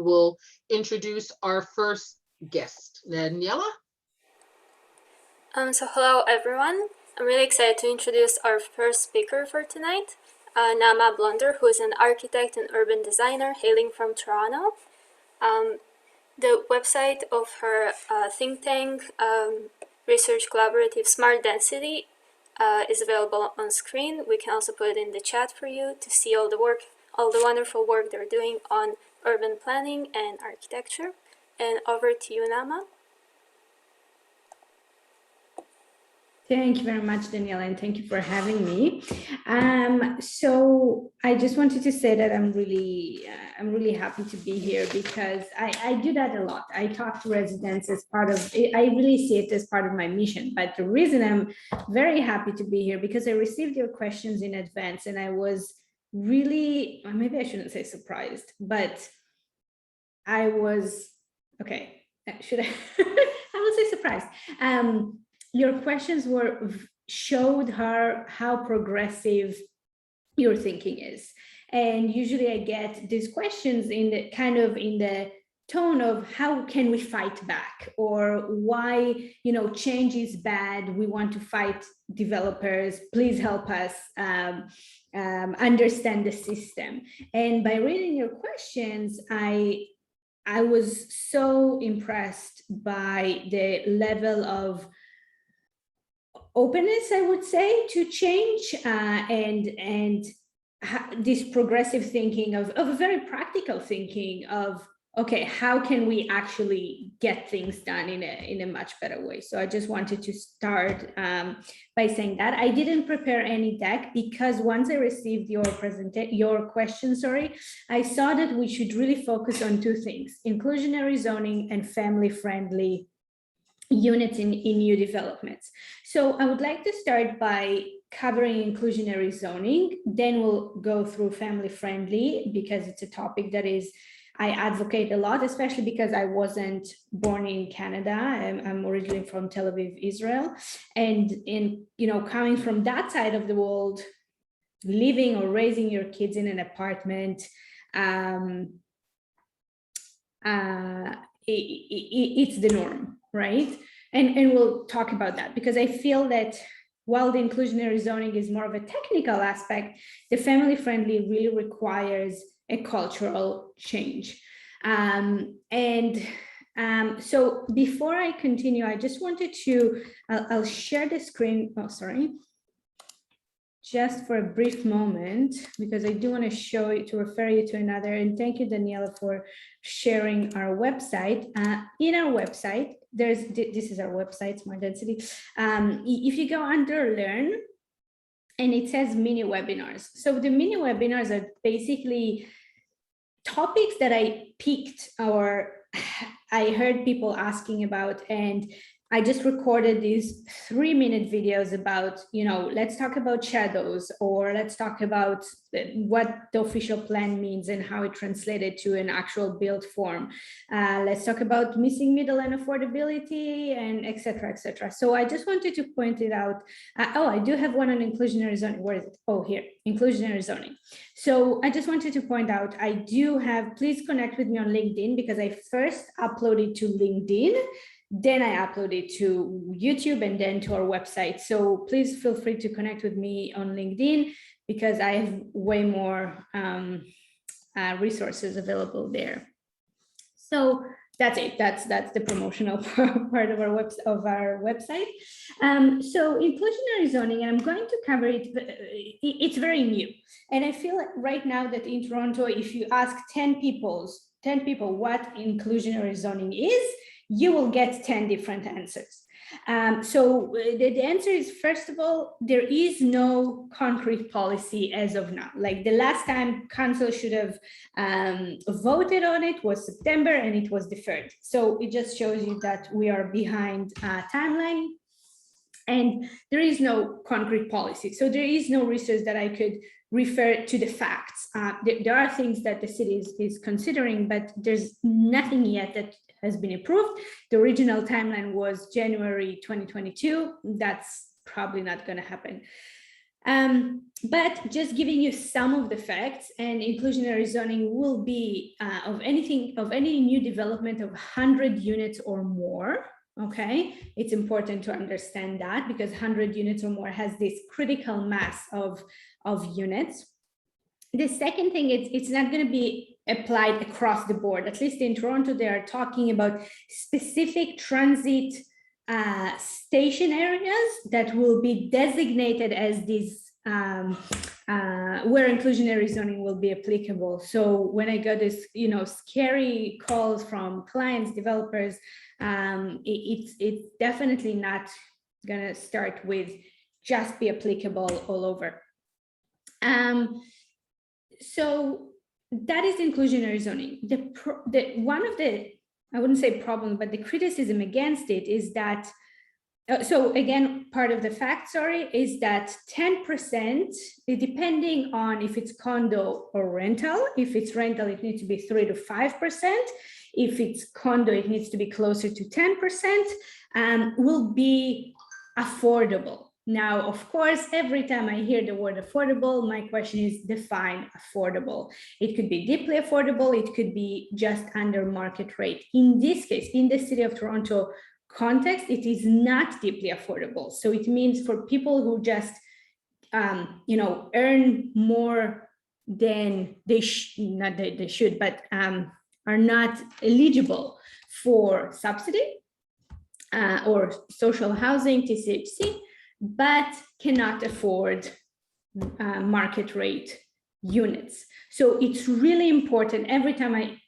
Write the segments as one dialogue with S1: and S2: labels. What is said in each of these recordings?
S1: We'll introduce our first guest, Daniela.
S2: So hello everyone. I'm really excited to introduce our first speaker for tonight, Naama Blonder, who is an architect and urban designer hailing from Toronto. The website of her think tank, research collaborative Smart Density, is available on screen. We can also put it in the chat for you to see all the wonderful work they're doing on urban planning and architecture. And over to you, Naama.
S3: Thank you very much, Daniela, and thank you for having me. So I just wanted to say that I'm really happy to be here because I do that a lot. I talk to residents as part of, I really see it as part of my mission. But the reason I'm very happy to be here because I received your questions in advance and I was really, maybe I shouldn't say surprised, but I was, okay, should I? I will say surprised. Your questions showed her how progressive your thinking is. And usually I get these questions in the tone of how can we fight back, or why, change is bad. We want to fight developers. Please help us understand the system. And by reading your questions, I was so impressed by the level of openness, I would say, to change and this progressive thinking of a very practical thinking of, okay, how can we actually get things done in a much better way? So I just wanted to start by saying that I didn't prepare any deck because once I received your question, I saw that we should really focus on two things: inclusionary zoning and family-friendly units in new developments. So I would like to start by covering inclusionary zoning, then we'll go through family-friendly because it's a topic that I advocate a lot, especially because I wasn't born in Canada. I'm originally from Tel Aviv, Israel. And coming from that side of the world, living or raising your kids in an apartment, it's the norm, right? And we'll talk about that because I feel that while the inclusionary zoning is more of a technical aspect, the family-friendly really requires a cultural change. So before I continue, I just wanted to, I'll share the screen. Oh, sorry. Just for a brief moment, because I do want to show you, to refer you to another, and thank you, Daniela, for sharing our website. In our website, this is our website, Smart Density. If you go under Learn, and it says mini webinars. So the mini webinars are basically topics that I picked or I heard people asking about, and I just recorded these 3-minute videos about, let's talk about shadows, or let's talk about what the official plan means and how it translated to an actual build form. Let's talk about missing middle and affordability, and et cetera, et cetera. So I just wanted to point it out. I do have one on inclusionary zoning. Where is it? Oh, here, inclusionary zoning. So I just wanted to point out, I do have, please connect with me on LinkedIn because I first uploaded to LinkedIn, then I upload it to YouTube and then to our website. So please feel free to connect with me on LinkedIn because I have way more resources available there. So that's it. That's the promotional part of our website. So inclusionary zoning, and I'm going to cover it. It's very new, and I feel like right now that in Toronto, if you ask 10 people what inclusionary zoning is, you will get 10 different answers. So the answer is, first of all, there is no concrete policy as of now. Like the last time council should have voted on it was September, and it was deferred. So it just shows you that we are behind timeline, and there is no concrete policy. So there is no research that I could refer to the facts. There are things that the city is considering, but there's nothing yet that has been approved. The original timeline was January 2022. That's probably not going to happen. But just giving you some of the facts, and inclusionary zoning will be of any new development of 100 units or more. Okay, it's important to understand that because 100 units or more has this critical mass of units. The second thing is it's not going to be applied across the board. At least in Toronto, they are talking about specific transit station areas that will be designated as these where inclusionary zoning will be applicable. So when I got this, scary calls from clients, developers, it's definitely not gonna start with just be applicable all over. So that is inclusionary zoning. One of the, I wouldn't say problem, but the criticism against it is that, so again, part of the fact, is that 10%, depending on if it's condo or rental. If it's rental, it needs to be 3 to 5%. If it's condo, it needs to be closer to 10%, will be affordable. Now, of course, every time I hear the word affordable, my question is define affordable. It could be deeply affordable. It could be just under market rate. In this case, in the city of Toronto context, it is not deeply affordable. So it means for people who just, earn more than they should, but are not eligible for subsidy or social housing, TCHC, but cannot afford market rate units. So it's really important every time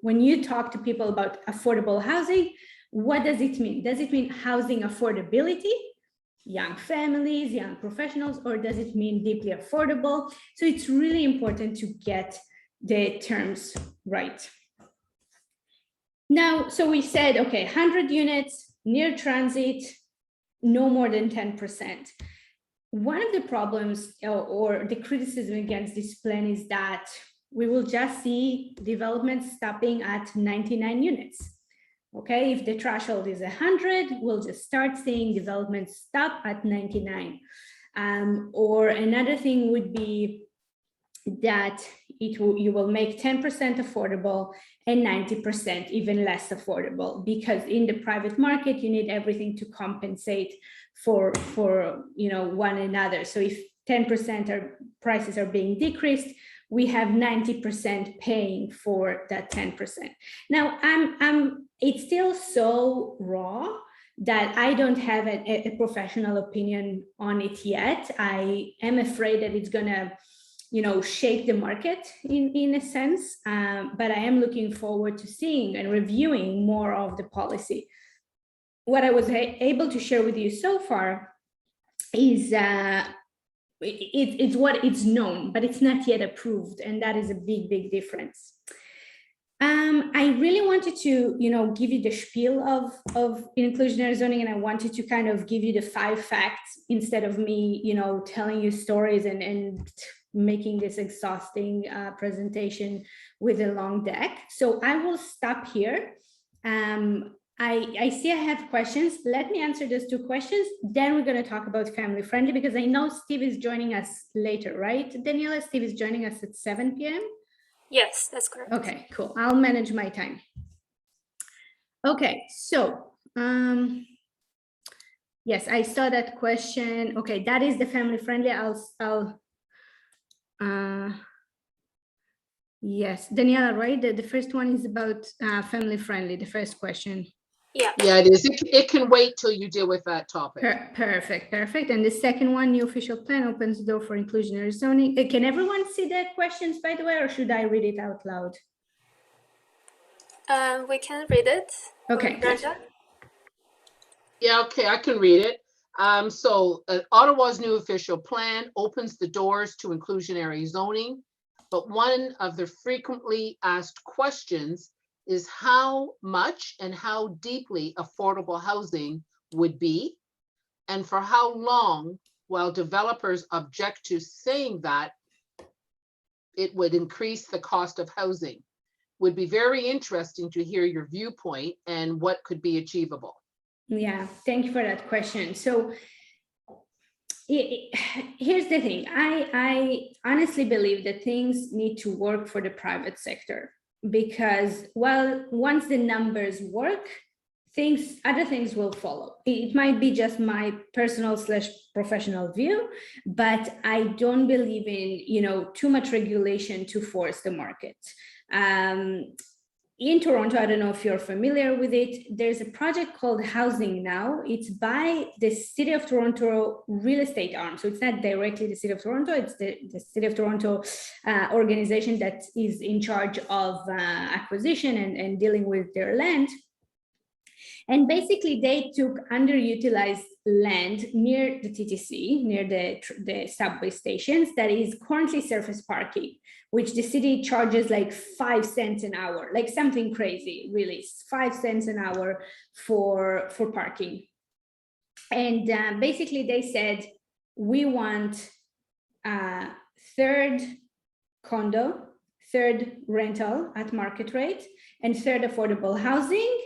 S3: when you talk to people about affordable housing, what does it mean? Does it mean housing affordability, young families, young professionals, or does it mean deeply affordable? So it's really important to get the terms right. Now, so we said, okay, 100 units, near transit, no more than 10%. One of the problems or the criticism against this plan is that we will just see development stopping at 99 units. Okay, if the threshold is 100, we'll just start seeing development stop at 99. Or another thing would be that you will make 10% affordable and 90% even less affordable, because in the private market you need everything to compensate for one another. So if 10% prices are being decreased, we have 90% paying for that 10%. Now it's still so raw that I don't have a professional opinion on it yet. I am afraid that it's gonna shake the market in a sense, but I am looking forward to seeing and reviewing more of the policy. What I was able to share with you so far is it's what it's known, but it's not yet approved, and that is a big difference. I really wanted to, give you the spiel of inclusionary zoning, and I wanted to kind of give you the 5 facts instead of me, telling you stories and making this exhausting presentation with a long deck. So I will stop here. I see I have questions. Let me answer those 2 questions. Then we're going to talk about family friendly, because I know Steve is joining us later, right? Daniela, Steve is joining us at 7 p.m.
S2: Yes, that's correct.
S3: Okay, cool. I'll manage my time. Okay, so yes, I saw that question. Okay, that is the family friendly. Yes, Daniela, right? The first one is about family friendly, the first question.
S2: Yeah.
S1: Yeah, it is. It can wait till you deal with that topic.
S3: Perfect. And the second one, new official plan opens the door for inclusionary zoning. Can everyone see the questions, by the way, or should I read it out loud?
S2: We can read it.
S3: Okay.
S1: Yeah, okay, I can read it. So Ottawa's new official plan opens the doors to inclusionary zoning, but one of the frequently asked questions is how much and how deeply affordable housing would be, and for how long, while developers object to saying that it would increase the cost of housing. Would be very interesting to hear your viewpoint and what could be achievable.
S3: Yeah, thank you for that question. So Here's the thing. I honestly believe that things need to work for the private sector, because, well, once the numbers work, other things will follow. It might be just my personal / professional view, but I don't believe in, too much regulation to force the market. In Toronto, I don't know if you're familiar with it, there's a project called Housing Now. It's by the City of Toronto real estate arm. So it's not directly the City of Toronto, it's the City of Toronto organization that is in charge of acquisition and dealing with their land. And basically they took underutilized land near the TTC, near the subway stations, that is currently surface parking, which the city charges like 5 cents an hour, like something crazy, really, 5 cents an hour for parking. And basically they said, we want a third condo, third rental at market rate, and third affordable housing.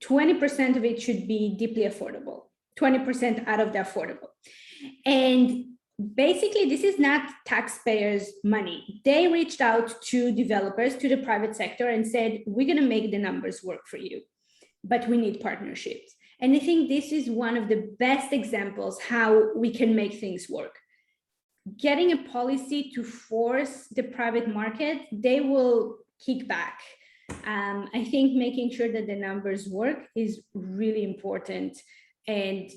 S3: 20% of it should be deeply affordable, 20% out of the affordable. And basically, this is not taxpayers' money. They reached out to developers, to the private sector, and said, we're going to make the numbers work for you, but we need partnerships. And I think this is one of the best examples how we can make things work. Getting a policy to force the private market, they will kick back. I think making sure that the numbers work is really important. And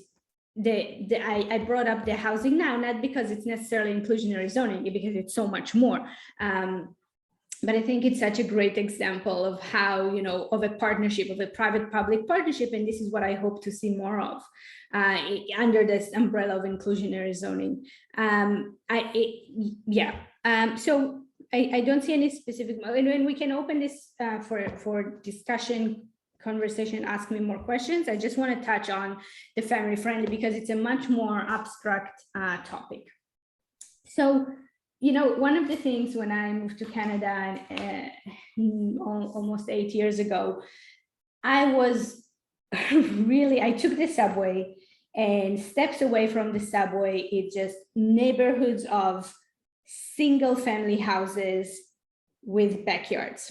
S3: I brought up the Housing Now, not because it's necessarily inclusionary zoning, because it's so much more. But I think it's such a great example of how, of a partnership, of a private-public partnership, and this is what I hope to see more of under this umbrella of inclusionary zoning. So I don't see any specific, and we can open this for discussion, conversation, ask me more questions. I just want to touch on the family friendly because it's a much more abstract topic. So, one of the things when I moved to Canada almost 8 years ago, I took the subway, and steps away from the subway, it's just neighborhoods of single family houses with backyards.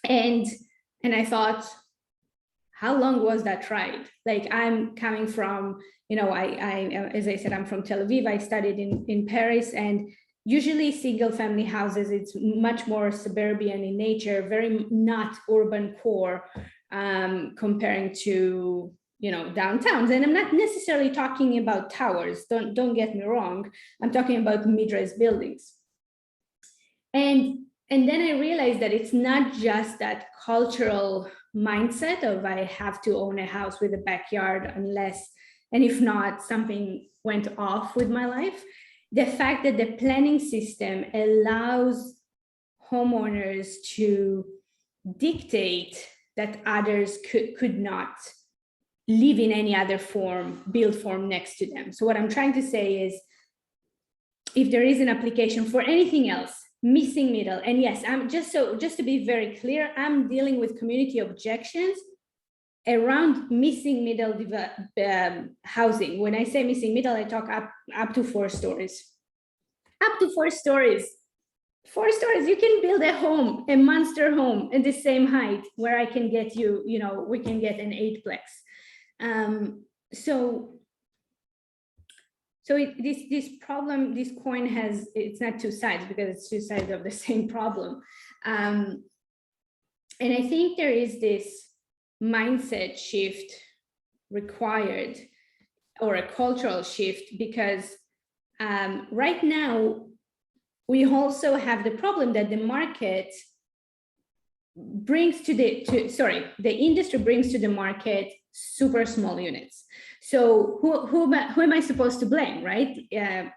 S3: And I thought, how long was that ride? Like, I'm coming from, as I said, I'm from Tel Aviv. I studied in Paris, and usually single family houses, it's much more suburban in nature, very not urban core, comparing to downtowns. And I'm not necessarily talking about towers, don't get me wrong. I'm talking about mid-rise buildings. And then I realized that it's not just that cultural mindset of I have to own a house with a backyard unless, and if not, something went off with my life. The fact that the planning system allows homeowners to dictate that others could not live in any other build form next to them. So what I'm trying to say is, if there is an application for anything else, missing middle, and yes, I'm just to be very clear, I'm dealing with community objections around missing middle housing. When I say missing middle, I talk up to 4 stories. Up to 4 stories. 4 stories, you can build a home, a monster home in the same height where I can get we can get an 8-plex. So this problem, this coin it's not 2 sides because it's 2 sides of the same problem. And I think there is this mindset shift required, or a cultural shift, because right now we also have the problem that the market brings the industry brings to the market super small units. So who am I supposed to blame, right?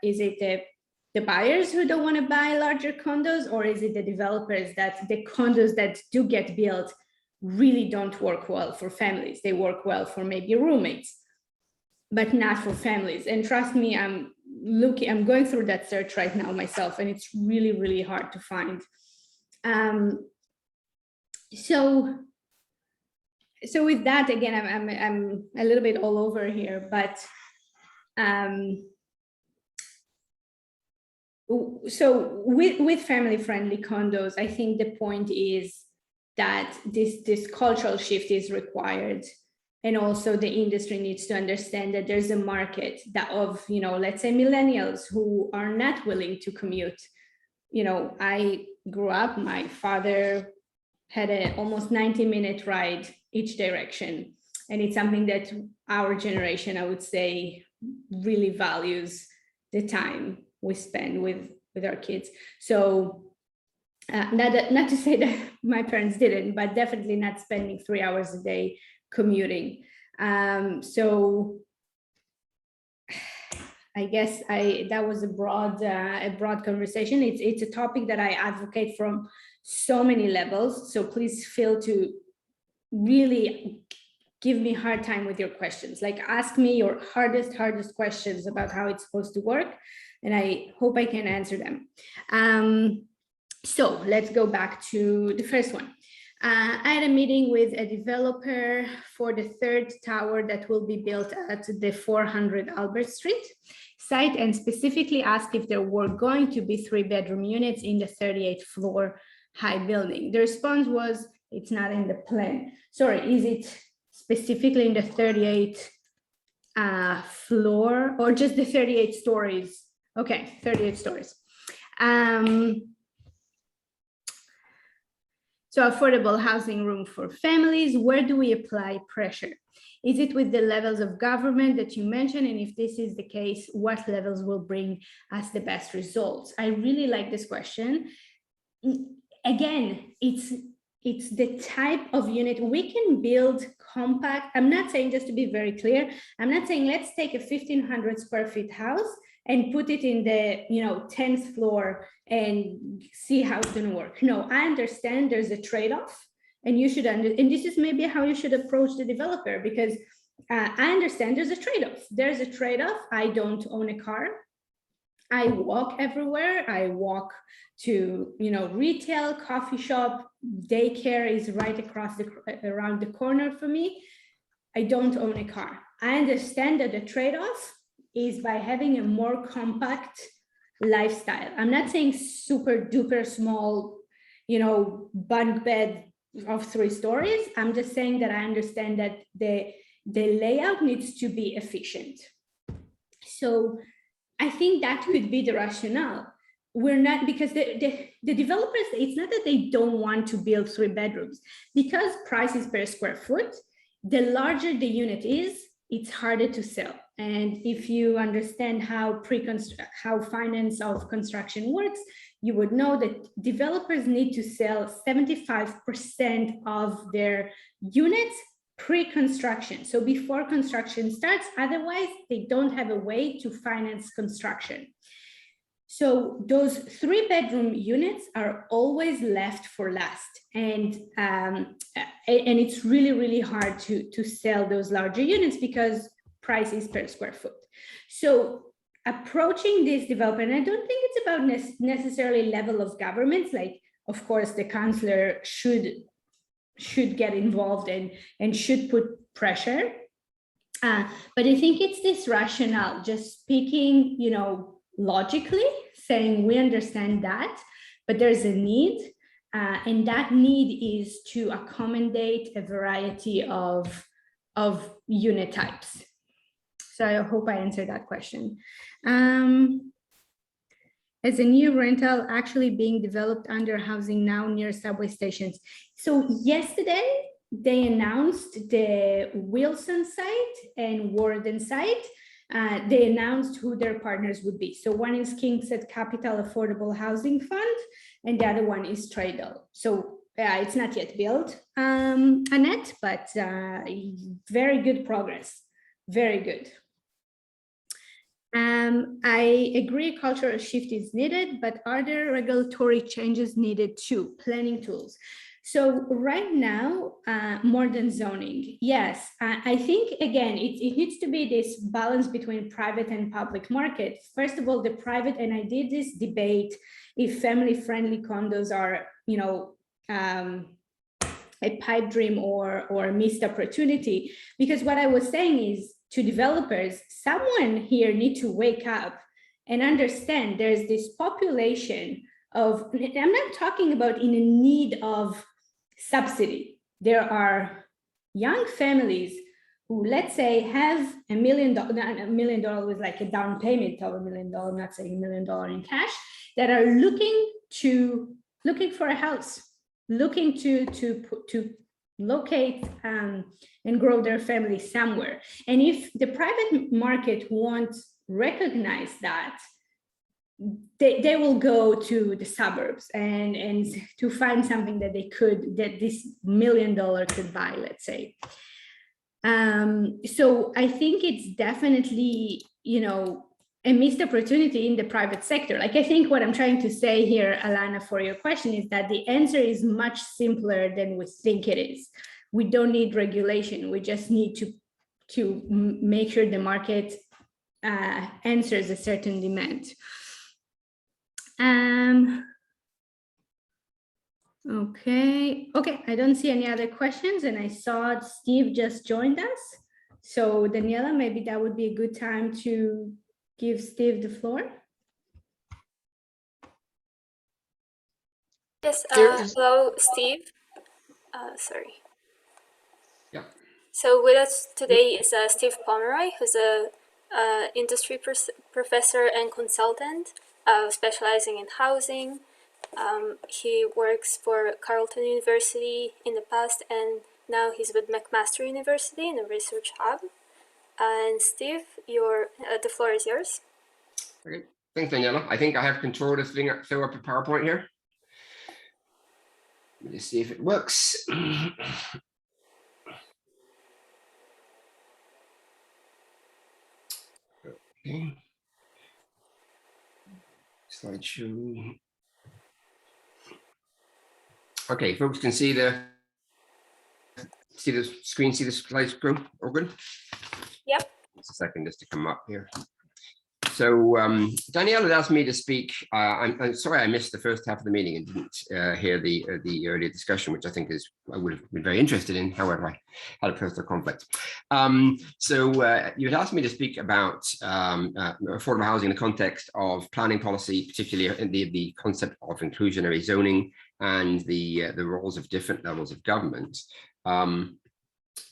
S3: Is it the buyers who don't want to buy larger condos, or is it the developers that the condos that do get built really don't work well for families? They work well for maybe roommates, but not for families. And trust me, I'm going through that search right now myself, and it's really, really hard to find. So with that, again, I'm a little bit all over here, but So with family-friendly condos, I think the point is that this cultural shift is required. And also the industry needs to understand that there's a market that of, let's say millennials who are not willing to commute. I grew up, my father had an almost 90-minute ride each direction. And it's something that our generation, I would say, really values the time we spend with our kids. So not to say that my parents didn't, but definitely not spending 3 hours a day commuting. So I guess that was a broad conversation. It's a topic that I advocate from so many levels. So please feel to really give me a hard time with your questions. Like, ask me your hardest questions about how it's supposed to work, and I hope I can answer them. So let's go back to the first one. I had a meeting with a developer for the third tower that will be built at the 400 Albert Street site, and specifically asked if there were going to be 3-bedroom units in the 38th floor high building. The response was, it's not in the plan. Sorry, is it specifically in the 38th floor or just the 38 stories? Okay, 38 stories. So affordable housing room for families, where do we apply pressure? Is it with the levels of government that you mentioned? And if this is the case, what levels will bring us the best results? I really like this question. Again, it's the type of unit we can build compact. I'm not saying, just to be very clear, I'm not saying let's take a 1,500 square feet house and put it in the 10th floor and see how it's going to work. No, I understand there's a trade-off, and you should and this is maybe how you should approach the developer, because I understand there's a trade-off. There's a trade-off. I don't own a car. I walk everywhere. I walk to retail, coffee shop, daycare is right across around the corner for me. I don't own a car. I understand that the trade-off is by having a more compact lifestyle. I'm not saying super duper small, bunk bed of 3 stories. I'm just saying that I understand that the layout needs to be efficient. So I think that could be the rationale. We're not, because the developers, it's not that they don't want to build 3 bedrooms, because prices per square foot, the larger the unit is, it's harder to sell. And if you understand how finance of construction works, you would know that developers need to sell 75% of their units pre-construction. So before construction starts, otherwise they don't have a way to finance construction. So those 3-bedroom units are always left for last. And it's really, really hard to sell those larger units because price is per square foot. So approaching this development, I don't think it's about necessarily level of governments. Like, of course, the councillor should get involved and should put pressure. But I think it's this rationale, just speaking, logically, saying we understand that, but there's a need, and that need is to accommodate a variety of unit types. So I hope I answered that question. As a new rental actually being developed under housing now near subway stations. So yesterday, they announced the Wilson site and Warden site. They announced who their partners would be. So one is Kingset Capital Affordable Housing Fund, and the other one is Tradle. So it's not yet built, Annette, but very good progress, very good. I agree cultural shift is needed, but are there regulatory changes needed too? Planning tools. So right now, more than zoning, yes, I think, again, it needs to be this balance between private and public market. First of all, the private, and I did this debate, if family-friendly condos are, a pipe dream or a missed opportunity, because what I was saying is, to developers, someone here need to wake up and understand there's this population of, I'm not talking about in need of subsidy. There are young families who, let's say, have $1 million, $1 million with like a down payment of $1 million, not saying $1 million in cash, that are looking for a house, looking to locate and grow their family somewhere. And if the private market won't recognize that, they will go to the suburbs and to find something that this $1 million could buy, let's say. So I think it's definitely, a missed opportunity in the private sector. Like, I think what I'm trying to say here, Alana, for your question, is that the answer is much simpler than we think it is. We don't need regulation. We just need to make sure the market answers a certain demand. Okay, I don't see any other questions, and I saw Steve just joined us. So Daniela, maybe that would be a good time to give Steve the floor.
S2: Yes, hello, Steve. Sorry.
S4: Yeah.
S2: So with us today is Steve Pomeroy, who's a industry professor and consultant specializing in housing. He works for Carleton University in the past, and now he's with McMaster University in a research hub. And Steve, the floor is yours.
S4: Okay, thanks, Daniela. I think I have control of this thing. Throw up a PowerPoint here. Let me just see if it works. Okay. Slideshow. Okay, folks can see the screen, see the slides go. All good?
S2: Yep.
S4: Just a second just to come up here. So Danielle had asked me to speak. I'm sorry I missed the first half of the meeting and didn't hear the earlier discussion, which I would have been very interested in. However, I had a personal conflict. So you had asked me to speak about affordable housing in the context of planning policy, particularly in the concept of inclusionary zoning and the roles of different levels of government.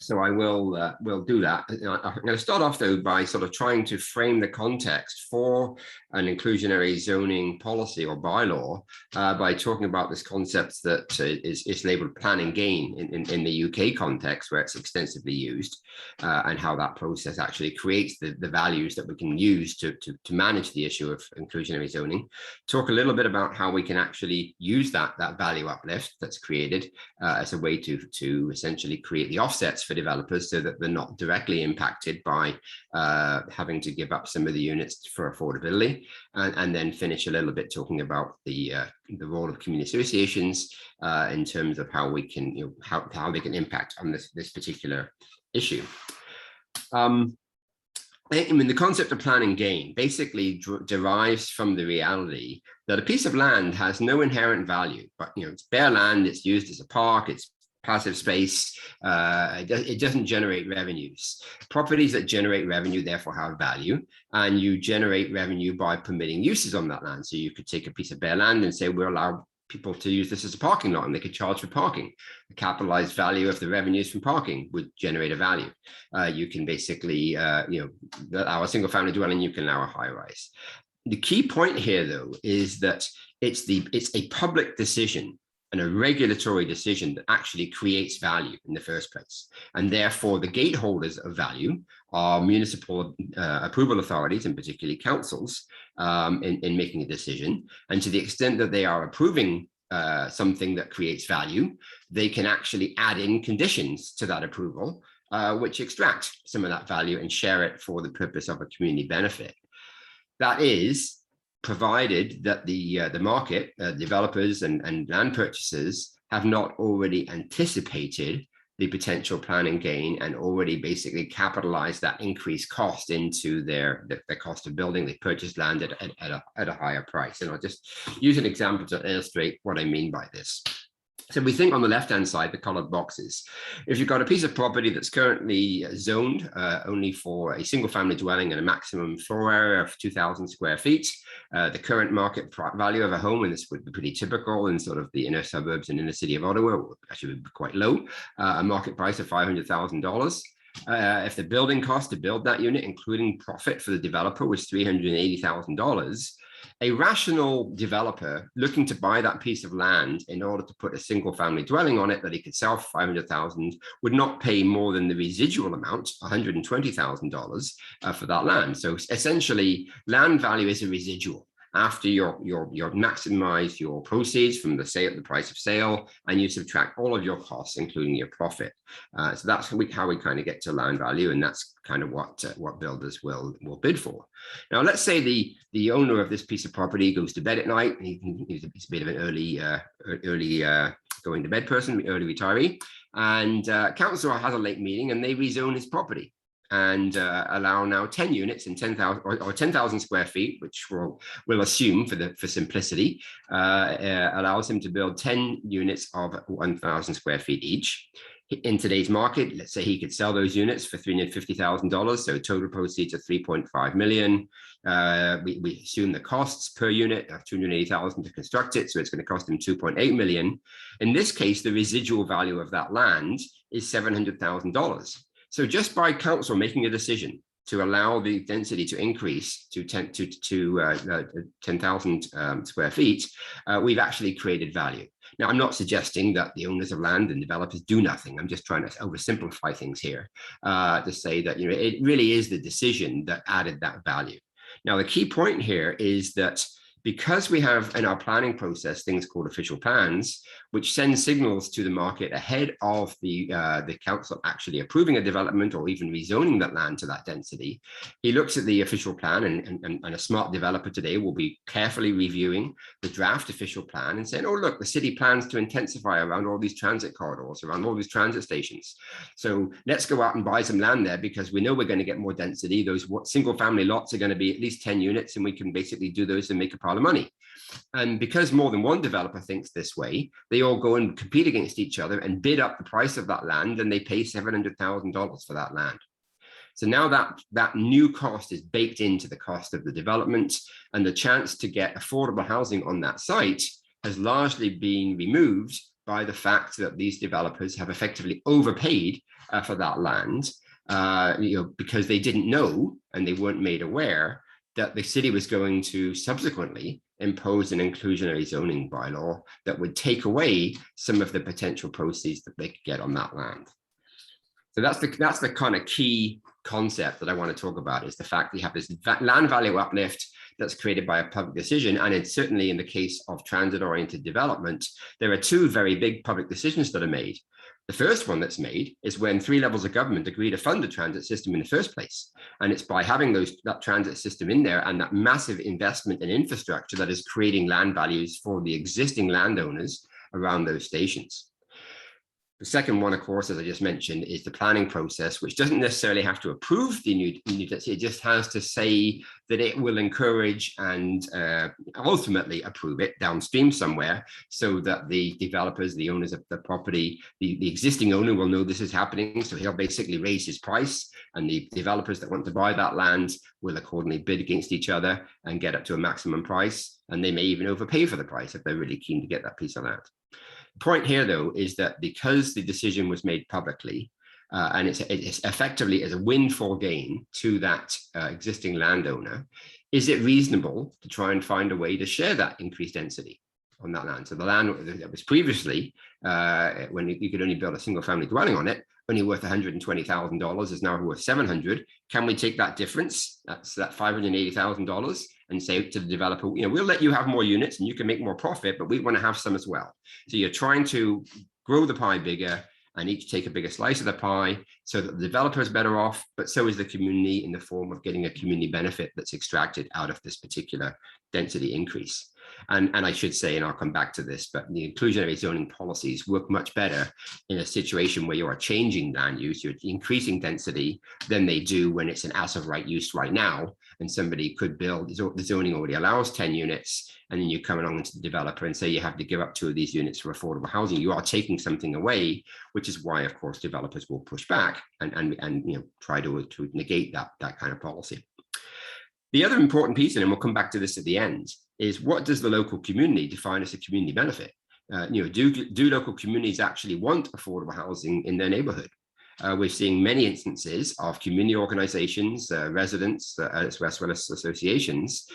S4: So I will do that. I'm going to start off, though, by sort of trying to frame the context for an inclusionary zoning policy or bylaw by talking about this concept that is labeled plan and gain in the UK context, where it's extensively used, and how that process actually creates the values that we can use to manage the issue of inclusionary zoning. Talk a little bit about how we can actually use that value uplift that's created as a way to essentially create the offsets for developers so that they're not directly impacted by having to give up some of the units for affordability, and then finish a little bit talking about the role of community associations in terms of how we can, how they can impact on this particular issue. I mean, the concept of plan and gain basically derives from the reality that a piece of land has no inherent value, but it's bare land, it's used as a park, it's passive space, it doesn't generate revenues. Properties that generate revenue therefore have value, and you generate revenue by permitting uses on that land. So you could take a piece of bare land and say, we'll allow people to use this as a parking lot, and they could charge for parking. The capitalized value of the revenues from parking would generate a value. You can basically, allow a single family dwelling, you can allow a high rise. The key point here, though, is that it's a public decision and a regulatory decision that actually creates value in the first place. And therefore, the gateholders of value are municipal approval authorities, and particularly councils, in making a decision. And to the extent that they are approving something that creates value, they can actually add in conditions to that approval, which extract some of that value and share it for the purpose of a community benefit. That is, provided that the market, developers and land purchasers have not already anticipated the potential plan and gain and already basically capitalized that increased cost into their cost of building. They purchased land at a higher price. And I'll just use an example to illustrate what I mean by this. So we think on the left-hand side, the colored boxes, if you've got a piece of property that's currently zoned only for a single family dwelling and a maximum floor area of 2,000 square feet, the current market value of a home, and this would be pretty typical in sort of the inner suburbs and inner city of Ottawa, actually would be quite low, a market price of $500,000. If the building cost to build that unit, including profit for the developer, was $380,000, a rational developer looking to buy that piece of land in order to put a single family dwelling on it that he could sell for $500,000 would not pay more than the residual amount, $120,000 for that land. So essentially, land value is a residual. After you maximize your proceeds from the sale, the price of sale, and you subtract all of your costs, including your profit. So that's how we kind of get to land value, and that's kind of what builders will bid for. Now, let's say the owner of this piece of property goes to bed at night. He's a bit of an early going to bed person, early retiree, and council has a late meeting, and they rezone his property and allow now 10 units in 10,000 or 10,000 square feet, which we'll assume for simplicity, allows him to build 10 units of 1,000 square feet each. In today's market, let's say he could sell those units for $350,000, so total proceeds of $3.5 million. We assume the costs per unit of $280,000 to construct it, so it's going to cost him $2.8 million. In this case, the residual value of that land is $700,000. So just by council making a decision to allow the density to increase to 10,000 square feet, we've actually created value. Now, I'm not suggesting that the owners of land and developers do nothing. I'm just trying to oversimplify things here to say that, you know, it really is the decision that added that value. Now, the key point here is that because we have in our planning process things called official plans, which send signals to the market ahead of the council actually approving a development or even rezoning that land to that density, he looks at the official plan, and a smart developer today will be carefully reviewing the draft official plan and saying, oh, look, the city plans to intensify around all these transit corridors, around all these transit stations. So let's go out and buy some land there because we know we're going to get more density. Those single family lots are going to be at least 10 units, and we can basically do those and make a pile of money. And because more than one developer thinks this way, they all go and compete against each other and bid up the price of that land, and they pay $700,000 for that land. So now that new cost is baked into the cost of the development, and the chance to get affordable housing on that site has largely been removed by the fact that these developers have effectively overpaid for that land, because they didn't know and they weren't made aware that the city was going to subsequently impose an inclusionary zoning bylaw that would take away some of the potential proceeds that they could get on that land. So that's the kind of key concept that I want to talk about, is the fact that you have this land value uplift that's created by a public decision. And it's certainly in the case of transit-oriented development, there are two very big public decisions that are made. The first one that's made is when 3 levels of government agree to fund the transit system in the first place. And it's by having that transit system in there and that massive investment in infrastructure that is creating land values for the existing landowners around those stations. The second one, of course, as I just mentioned, is the planning process, which doesn't necessarily have to approve the new density. It just has to say that it will encourage and ultimately approve it downstream somewhere, so that the developers, the owners of the property, the existing owner will know this is happening. So he'll basically raise his price, and the developers that want to buy that land will accordingly bid against each other and get up to a maximum price. And they may even overpay for the price if they're really keen to get that piece of land. The point here, though, is that because the decision was made publicly, and it's effectively as a windfall gain to that existing landowner, is it reasonable to try and find a way to share that increased density on that land? So the land that was previously, when you could only build a single family dwelling on it, only worth $120,000 is now worth $700,000. Can we take that difference, that's that $580,000, and say to the developer, you know, we'll let you have more units and you can make more profit, but we want to have some as well. So you're trying to grow the pie bigger and each take a bigger slice of the pie, so that the developer is better off, but so is the community, in the form of getting a community benefit that's extracted out of this particular density increase. And I should say, and I'll come back to this, but the inclusionary zoning policies work much better in a situation where you are changing land use, you're increasing density, than they do when it's an as of right use right now. And somebody could build, the zoning already allows 10 units, and then you come along to the developer and say you have to give up 2 of these units for affordable housing. You are taking something away, which is why, of course, developers will push back and try to negate that kind of policy. The other important piece, and we'll come back to this at the end, is what does the local community define as a community benefit? Do local communities actually want affordable housing in their neighborhood? We're seeing many instances of community organizations, residents, as well as associations,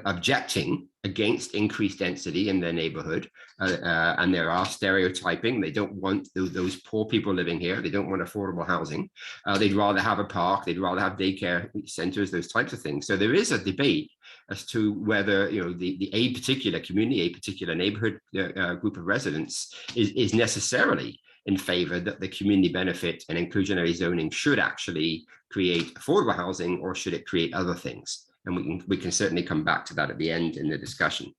S4: objecting against increased density in their neighborhood. And there are stereotyping. They don't want those poor people living here. They don't want affordable housing. They'd rather have a park. They'd rather have daycare centers, those types of things. So there is a debate as to whether a particular community, a particular neighborhood group of residents is necessarily in favor that the community benefit and inclusionary zoning should actually create affordable housing, or should it create other things? And we can certainly come back to that at the end in the discussion.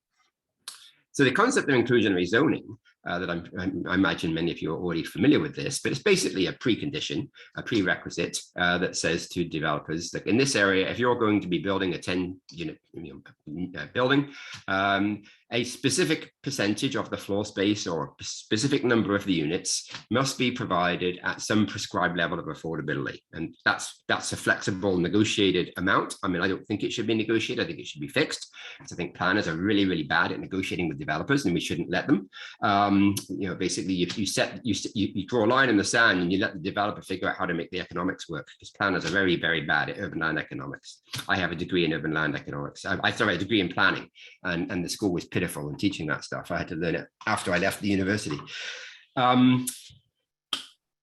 S4: So the concept of inclusionary zoning, that I imagine many of you are already familiar with this, but it's basically a precondition, a prerequisite that says to developers that in this area, if you're going to be building a 10-unit building, a specific percentage of the floor space or a specific number of the units must be provided at some prescribed level of affordability. And that's a flexible negotiated amount. I mean, I don't think it should be negotiated. I think it should be fixed. I think planners are really, really bad at negotiating with developers, and we shouldn't let them. Basically, you draw a line in the sand and you let the developer figure out how to make the economics work, because planners are very, very bad at urban land economics. I have a degree in urban land economics. I started a degree in planning, and the school was pitiful in teaching that stuff. I had to learn it after I left the university.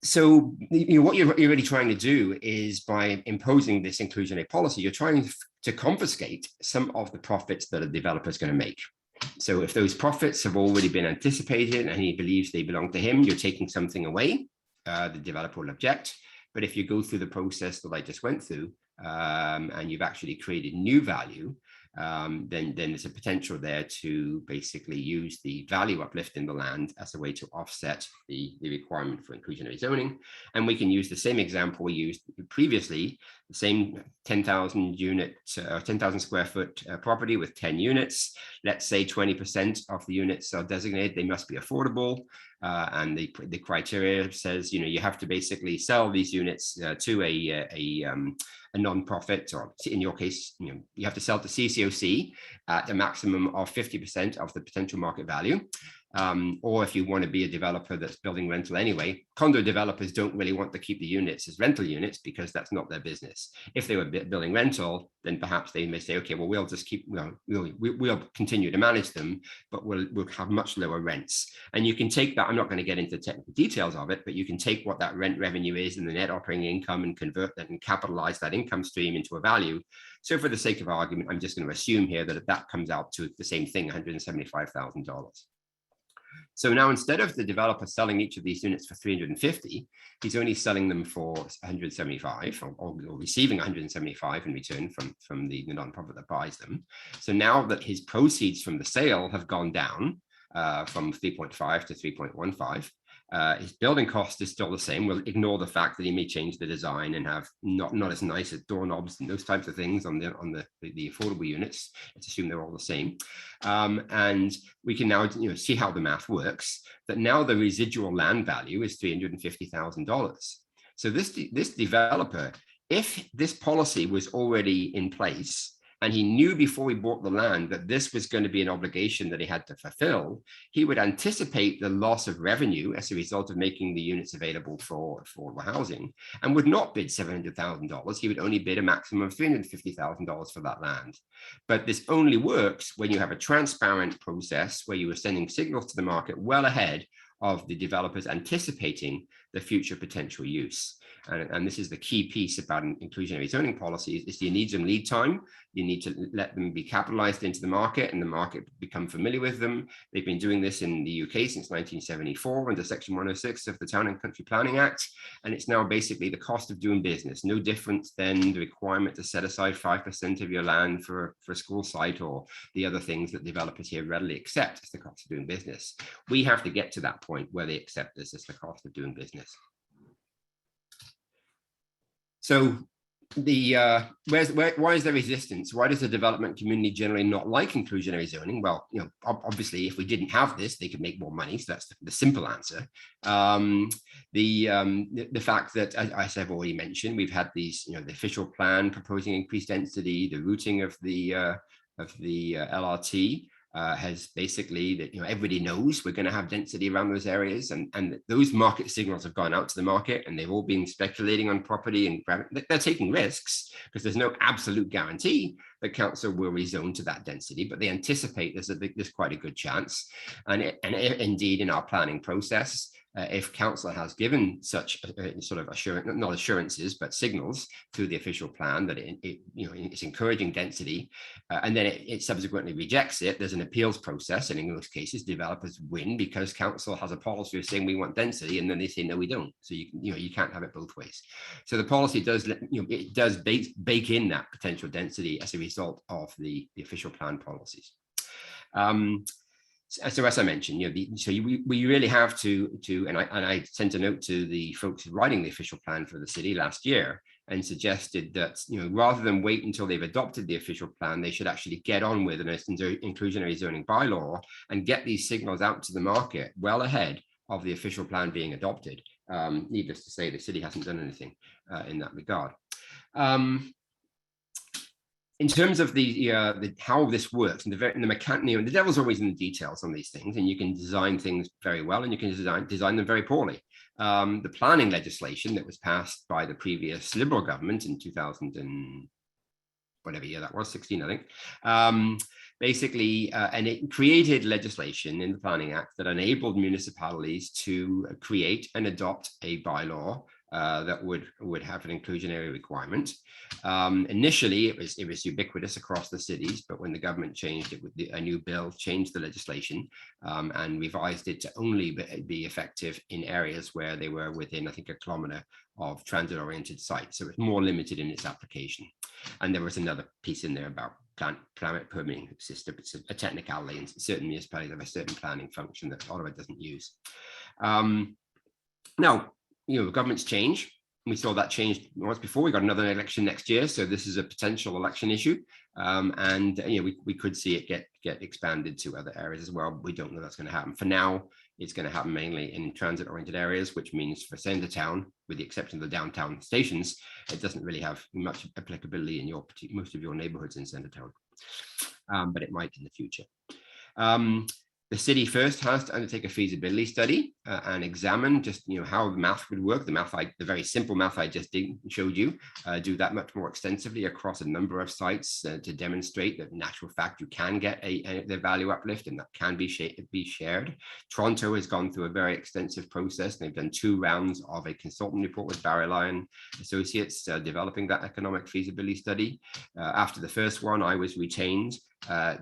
S4: So what you're really trying to do is, by imposing this inclusionary policy, you're trying to confiscate some of the profits that a developer is going to make. So if those profits have already been anticipated and he believes they belong to him, you're taking something away. The developer will object. But if you go through the process that I just went through, and you've actually created new value, then there's a potential there to basically use the value uplift in the land as a way to offset the requirement for inclusionary zoning. And we can use the same example we used previously, the same 10,000 unit, 10,000 square foot property with 10 units. Let's say 20% of the units are designated, they must be affordable. And the criteria says, you have to basically sell these units to a non-profit, or in your case, you have to sell to CCOC at a maximum of 50% of the potential market value. Or if you want to be a developer that's building rental anyway, condo developers don't really want to keep the units as rental units because that's not their business. If they were building rental, then perhaps they may say, okay, well, we'll just keep, we'll continue to manage them, but we'll have much lower rents. And you can take that, I'm not going to get into the technical details of it, but you can take what that rent revenue is and the net operating income and convert that and capitalize that income stream into a value. So for the sake of argument, I'm just going to assume here that that comes out to the same thing, $175,000. So now, instead of the developer selling each of these units for 350, he's only selling them for 175, or receiving 175 in return from the nonprofit that buys them. So now that his proceeds from the sale have gone down from 3.5 to 3.15, his building cost is still the same. We'll ignore the fact that he may change the design and have not as nice as doorknobs and those types of things on the affordable units. Let's assume they're all the same. And we can now see how the math works, that now the residual land value is $350,000. So this developer, if this policy was already in place, and he knew before he bought the land that this was going to be an obligation that he had to fulfill, he would anticipate the loss of revenue as a result of making the units available for affordable housing, and would not bid $700,000. He would only bid a maximum of $350,000 for that land. But this only works when you have a transparent process where you are sending signals to the market well ahead of the developers anticipating the future potential use. And this is the key piece about an inclusionary zoning policy is you need some lead time. You need to let them be capitalized into the market and the market become familiar with them. They've been doing this in the UK since 1974 under Section 106 of the Town and Country Planning Act. And it's now basically the cost of doing business, no different than the requirement to set aside 5% of your land for a school site or the other things that developers here readily accept as the cost of doing business. We have to get to that point where they accept this as the cost of doing business. So why is there resistance? Why does the development community generally not like inclusionary zoning? Well, obviously, if we didn't have this, they could make more money. So that's the simple answer. The fact that, as I've already mentioned, we've had these, the official plan proposing increased density, the routing of the LRT. Has basically that everybody knows we're going to have density around those areas, and those market signals have gone out to the market, and they've all been speculating on property, and they're taking risks because there's no absolute guarantee that council will rezone to that density, but they anticipate there's quite a good chance, and indeed in our planning process. If council has given such sort of not assurances, but signals through the official plan that it's encouraging density, and then it subsequently rejects it, there's an appeals process, and in most cases, developers win because council has a policy of saying we want density, and then they say no, we don't. So you can't have it both ways. So the policy does it does bake in that potential density as a result of the official plan policies. So as I mentioned, we really have to and I sent a note to the folks writing the official plan for the city last year and suggested that rather than wait until they've adopted the official plan, they should actually get on with an inclusionary zoning bylaw and get these signals out to the market well ahead of the official plan being adopted. Needless to say, the city hasn't done anything in that regard. In terms of how this works and the mechanic, the devil's always in the details on these things, and you can design things very well and you can design them very poorly. The planning legislation that was passed by the previous Liberal government in 2000 and whatever year that was, 16, I think, basically, and it created legislation in the Planning Act that enabled municipalities to create and adopt a bylaw that would have an inclusionary requirement. Initially, it was ubiquitous across the cities, but when the government changed it, a new bill changed the legislation and revised it to only be effective in areas where they were within, I think, 1 kilometer of transit-oriented sites. So it's more limited in its application. And there was another piece in there about climate permitting system. It's a technicality, and certain municipalities have a certain planning function that Ottawa doesn't use. Now, governments change. We saw that change once before. We got another election next year, so this is a potential election issue, and we could see it get expanded to other areas as well. We don't know that's going to happen. For now, it's going to happen mainly in transit-oriented areas, which means for centre town, with the exception of the downtown stations, it doesn't really have much applicability in most of your neighbourhoods in centre town, but it might in the future. The city first has to undertake a feasibility study and examine just how the math would work. The very simple math I just showed you, do that much more extensively across a number of sites to demonstrate that in actual fact you can get the value uplift and that can be shared. Toronto has gone through a very extensive process. They've done 2 rounds of a consultant report with Barry Lyon Associates developing that economic feasibility study. After the first one, I was retained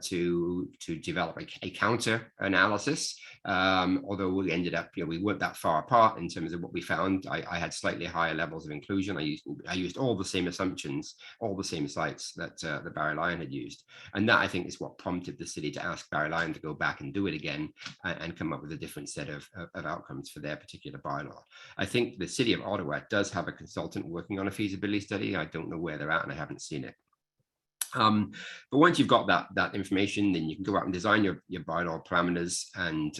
S4: to develop a counter analysis, although we ended up we weren't that far apart in terms of what we found. I had slightly higher levels of inclusion. I used all the same assumptions, all the same sites that the Barry Lyon had used, and that I think is what prompted the city to ask Barry Lyon to go back and do it again and come up with a different set of outcomes for their particular bylaw. I think the city of Ottawa does have a consultant working on a feasibility study. I don't know where they're at and I haven't seen it. But once you've got that information, then you can go out and design your bylaw parameters and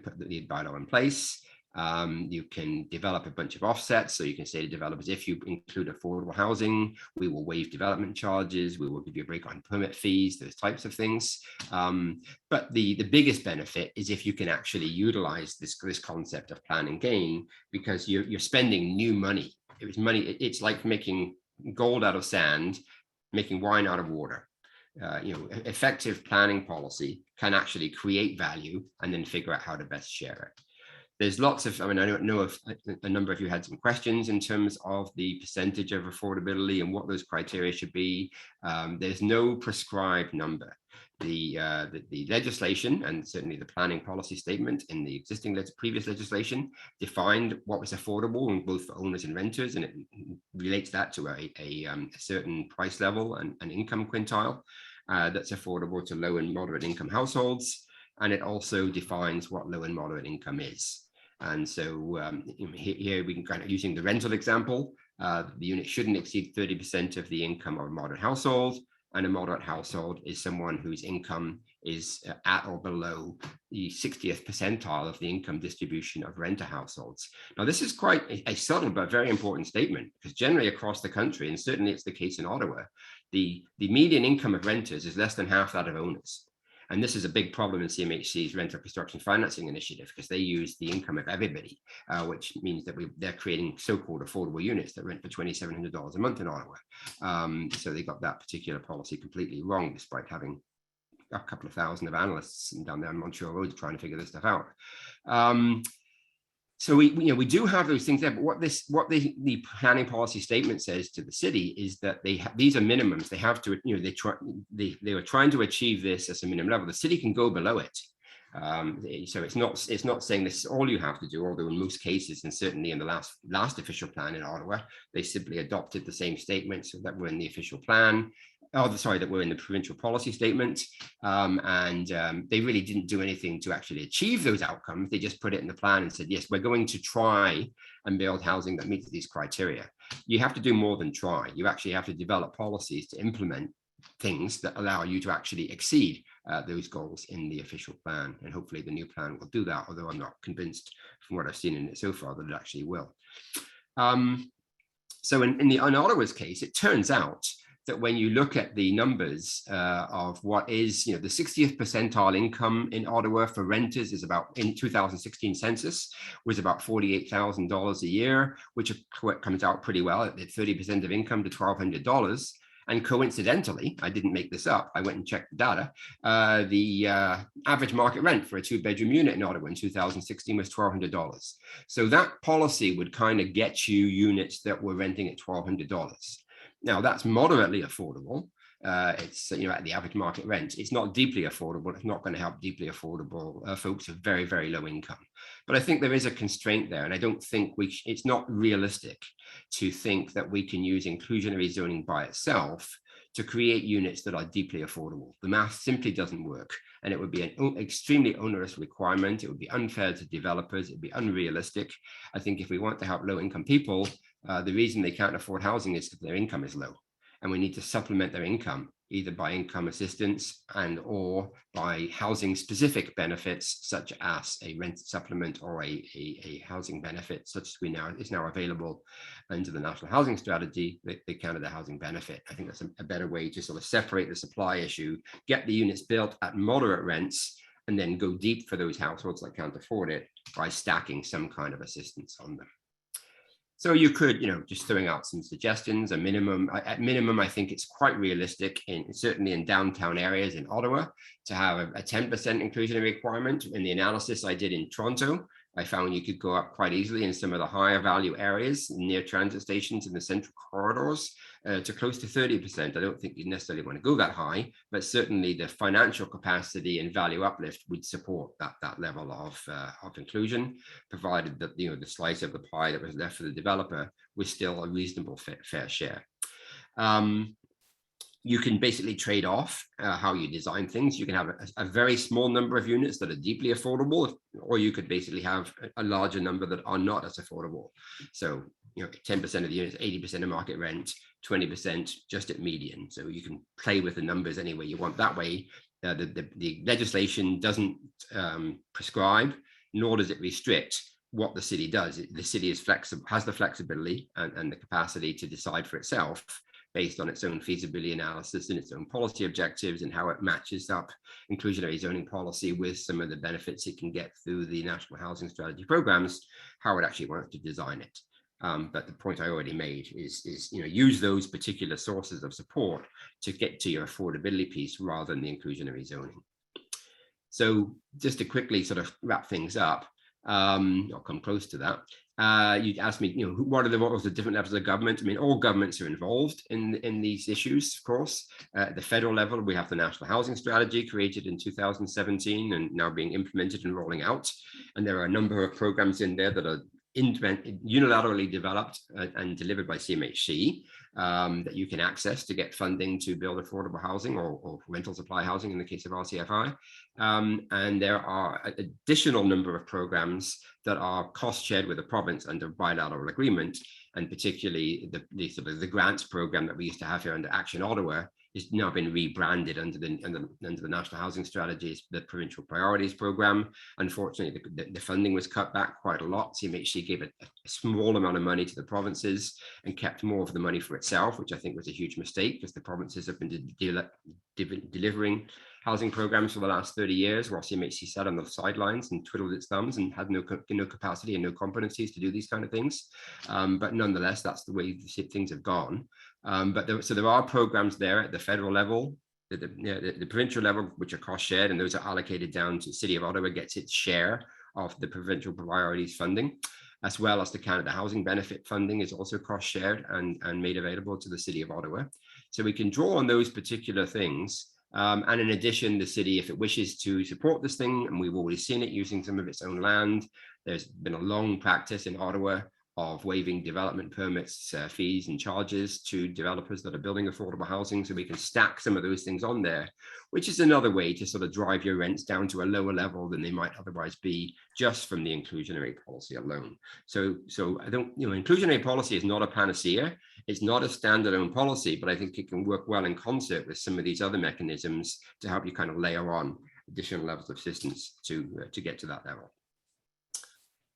S4: put the bylaw in place. You can develop a bunch of offsets. So you can say to developers, if you include affordable housing, we will waive development charges. We will give you a break on permit fees, those types of things. But the biggest benefit is if you can actually utilize this concept of plan and gain, because you're spending new money. It's like making gold out of sand, making wine out of water. Effective planning policy can actually create value and then figure out how to best share it. There's lots of, I mean, I don't know if a number of you had some questions in terms of the percentage of affordability and what those criteria should be. There's no prescribed number. The legislation, and certainly the planning policy statement in the existing previous legislation, defined what was affordable, both for owners and renters, and it relates that to a certain price level and an income quintile that's affordable to low and moderate income households. And it also defines what low and moderate income is. And so here we can kind of, using the rental example, the unit shouldn't exceed 30% of the income of a moderate household. And a moderate household is someone whose income is at or below the 60th percentile of the income distribution of renter households. Now, this is quite a subtle but very important statement, because generally across the country, and certainly it's the case in Ottawa, the median income of renters is less than half that of owners. And this is a big problem in CMHC's rental construction financing initiative, because they use the income of everybody, which means that they're creating so-called affordable units that rent for $2,700 a month in Ottawa. So they got that particular policy completely wrong, despite having a couple of thousand of analysts down there on Montreal Road trying to figure this stuff out. So we do have those things there, but what the planning policy statement says to the city is that these are minimums. They have to, they were trying to achieve this as a minimum level. The city can go below it. So it's not saying this is all you have to do, although in most cases, and certainly in the last official plan in Ottawa, they simply adopted the same statements that were in the official plan. That were in the provincial policy statement, and they really didn't do anything to actually achieve those outcomes. They just put it in the plan and said, yes, we're going to try and build housing that meets these criteria. You have to do more than try. You actually have to develop policies to implement things that allow you to actually exceed those goals in the official plan. And hopefully the new plan will do that, although I'm not convinced from what I've seen in it so far that it actually will. So in Ottawa's case, it turns out that when you look at the numbers of what is, the 60th percentile income in Ottawa for renters is about, in 2016 census, was about $48,000 a year, which comes out pretty well at 30% of income to $1,200. And coincidentally, I didn't make this up, I went and checked the data, the average market rent for a 2-bedroom unit in Ottawa in 2016 was $1,200. So that policy would kind of get you units that were renting at $1,200. Now, that's moderately affordable. It's at the average market rent. It's not deeply affordable. It's not going to help deeply affordable folks of very, very low income. But I think there is a constraint there, and I don't think it's not realistic to think that we can use inclusionary zoning by itself to create units that are deeply affordable. The math simply doesn't work, and it would be an extremely onerous requirement. It would be unfair to developers. It would be unrealistic. I think if we want to help low income people, the reason they can't afford housing is because their income is low, and we need to supplement their income either by income assistance and or by housing specific benefits, such as a rent supplement or a housing benefit, such as is now available under the National Housing Strategy, the Canada Housing Benefit. I think that's a better way to sort of separate the supply issue, get the units built at moderate rents, and then go deep for those households that can't afford it by stacking some kind of assistance on them. So you could, just throwing out some suggestions, at minimum, I think it's quite realistic, certainly in downtown areas in Ottawa, to have a 10% inclusionary requirement. In the analysis I did in Toronto, I found you could go up quite easily in some of the higher value areas near transit stations in the central corridors to close to 30%. I don't think you necessarily want to go that high, but certainly the financial capacity and value uplift would support that level of inclusion, provided that the slice of the pie that was left for the developer was still a reasonable fair share. You can basically trade off how you design things. You can have a very small number of units that are deeply affordable, or you could basically have a larger number that are not as affordable. So, 10% of the units, 80% of market rent, 20% just at median. So you can play with the numbers any way you want. That way, the legislation doesn't prescribe, nor does it restrict what the city does. The city is flexible, has the flexibility and the capacity to decide for itself, based on its own feasibility analysis and its own policy objectives, and how it matches up inclusionary zoning policy with some of the benefits it can get through the National Housing Strategy programs, how it actually wants to design it. But the point I already made is use those particular sources of support to get to your affordability piece rather than the inclusionary zoning. So just to quickly sort of wrap things up, or come close to that. You'd ask me, what are the different levels of government? I mean, all governments are involved in these issues, of course. At the federal level, we have the National Housing Strategy created in 2017 and now being implemented and rolling out. And there are a number of programs in there that are unilaterally developed and delivered by CMHC that you can access to get funding to build affordable housing or rental supply housing in the case of RCFI. And there are an additional number of programs that are cost shared with the province under bilateral agreement, and particularly the grants program that we used to have here under Action Ottawa has now been rebranded under the National Housing Strategy, the Provincial Priorities Program. Unfortunately, the funding was cut back quite a lot. CMHC gave a small amount of money to the provinces and kept more of the money for itself, which I think was a huge mistake, because the provinces have been delivering housing programs for the last 30 years, while CMHC sat on the sidelines and twiddled its thumbs and had no capacity and no competencies to do these kind of things. But nonetheless, that's the way things have gone. So there are programs there at the federal level, the provincial level, which are cost shared, and those are allocated down to the City of Ottawa gets its share of the provincial priorities funding, as well as the Canada Housing Benefit funding is also cost shared and made available to the City of Ottawa. So we can draw on those particular things. And in addition, the city, if it wishes to support this thing, and we've already seen it using some of its own land, there's been a long practice in Ottawa of waiving development permits, fees and charges to developers that are building affordable housing, so we can stack some of those things on there, which is another way to sort of drive your rents down to a lower level than they might otherwise be just from the inclusionary policy alone. So I don't, inclusionary policy is not a panacea. It's not a standalone policy, but I think it can work well in concert with some of these other mechanisms to help you kind of layer on additional levels of assistance to get to that level.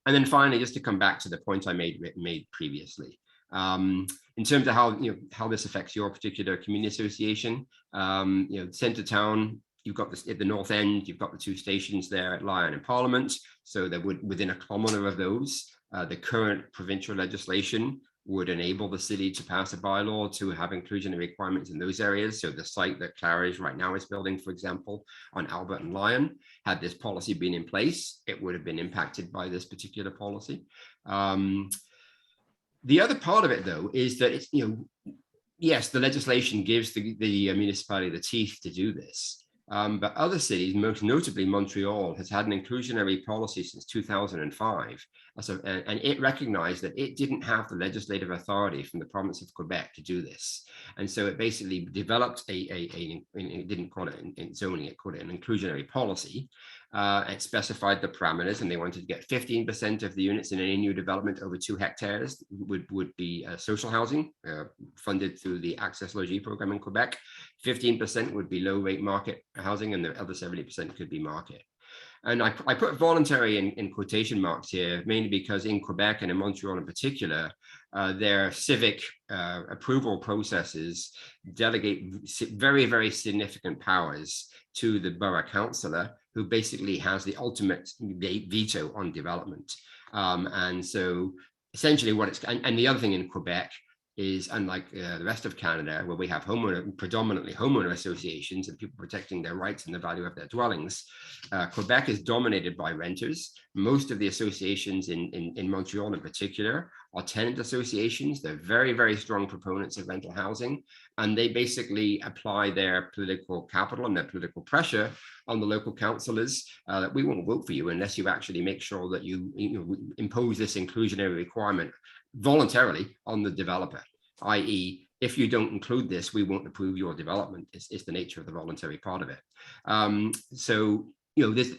S4: And then finally, just to come back to the point I made previously, in terms of how this affects your particular community association, centre town, you've got this at the north end, you've got the two stations there at Lyon and Parliament. So there would, within a kilometre of those, the current provincial legislation would enable the city to pass a bylaw to have inclusionary requirements in those areas. So the site that Claridge right now is building, for example, on Albert and Lyon, had this policy been in place, it would have been impacted by this particular policy. The other part of it, though, is that it's, yes, the legislation gives the municipality the teeth to do this. But other cities, most notably Montreal, has had an inclusionary policy since 2005. And it recognized that it didn't have the legislative authority from the province of Quebec to do this. And so it basically developed it didn't call it zoning, it called it an inclusionary policy. It specified the parameters, and they wanted to get 15% of the units in any new development over 2 hectares would be social housing funded through the Access Logis program in Quebec. 15% would be low rate market housing, and the other 70% could be market. And I put voluntary in quotation marks here, mainly because in Quebec and in Montreal in particular, their civic approval processes delegate very, very significant powers to the borough councillor, who basically has the ultimate veto on development. And so essentially what it's, and the other thing in Quebec is, unlike the rest of Canada, where we have predominantly homeowner associations and people protecting their rights and the value of their dwellings, Quebec is dominated by renters. Most of the associations in Montreal in particular are tenant associations. They're very, very strong proponents of rental housing, and they basically apply their political capital and their political pressure on the local councillors that we won't vote for you unless you actually make sure that you impose this inclusionary requirement voluntarily on the developer, i.e., if you don't include this, we won't approve your development. It's the nature of the voluntary part of it. So this,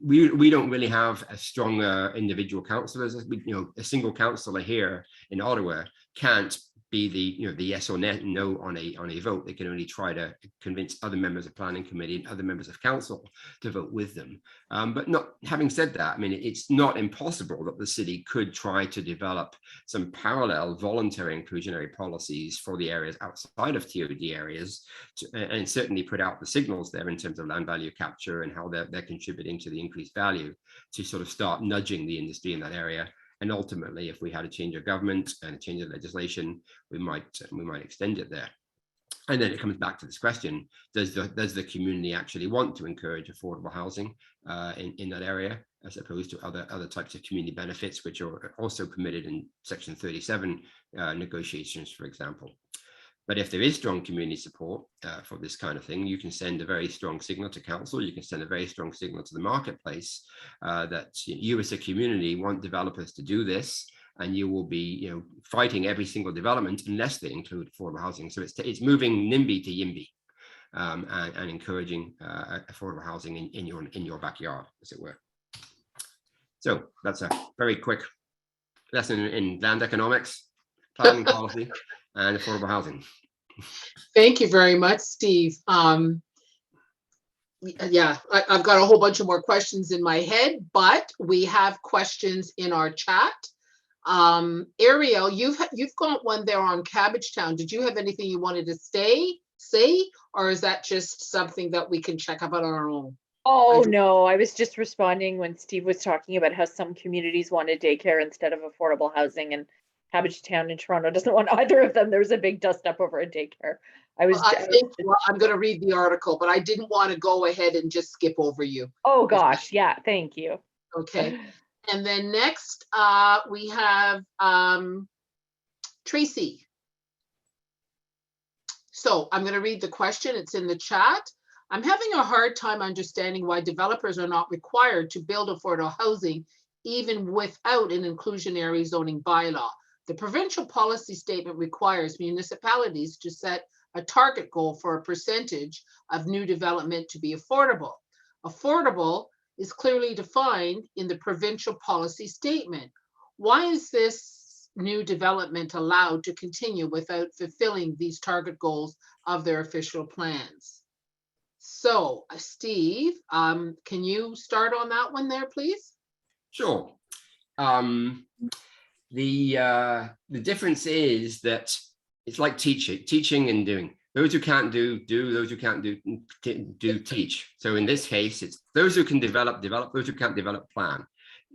S4: we don't really have a strong individual councillors. A single councillor here in Ottawa can't be the yes or no on a vote. They can only try to convince other members of planning committee and other members of council to vote with them. But not having said that, I mean, it's not impossible that the city could try to develop some parallel voluntary inclusionary policies for the areas outside of TOD areas, and certainly put out the signals there in terms of land value capture and how they're contributing to the increased value, to sort of start nudging the industry in that area. And ultimately, if we had a change of government and a change of legislation, we might extend it there. And then it comes back to this question: does the community actually want to encourage affordable housing in that area, as opposed to other types of community benefits, which are also permitted in Section 37 negotiations, for example? But if there is strong community support for this kind of thing, you can send a very strong signal to council. You can send a very strong signal to the marketplace that you as a community want developers to do this, and you will be, fighting every single development unless they include affordable housing. So it's moving NIMBY to YIMBY, and encouraging affordable housing in your backyard, as it were. So that's a very quick lesson in land economics, planning policy, and affordable housing.
S1: Thank you very much, Steve. Yeah, I've got a whole bunch of more questions in my head, but we have questions in our chat. Ariel, you've got one there on Cabbagetown. Did you have anything you wanted to say, or is that just something that we can check out on our own?
S5: Oh, no, I was just responding when Steve was talking about how some communities wanted daycare instead of affordable housing, and Cabbagetown in Toronto doesn't want either of them. There was a big dust up over a daycare.
S1: I'm going to read the article, but I didn't want to go ahead and just skip over you.
S5: Oh gosh, yeah, thank you.
S1: Okay. And then next we have Tracy. So I'm going to read the question. It's in the chat. I'm having a hard time understanding why developers are not required to build affordable housing even without an inclusionary zoning bylaw. The provincial policy statement requires municipalities to set a target goal for a percentage of new development to be affordable. Affordable is clearly defined in the provincial policy statement. Why is this new development allowed to continue without fulfilling these target goals of their official plans? So, Steve, can you start on that one there, please?
S4: Sure. The difference is that it's like teaching and doing. Those who can't do, those who can't do, teach. So in this case, it's those who can develop, those who can't develop, plan.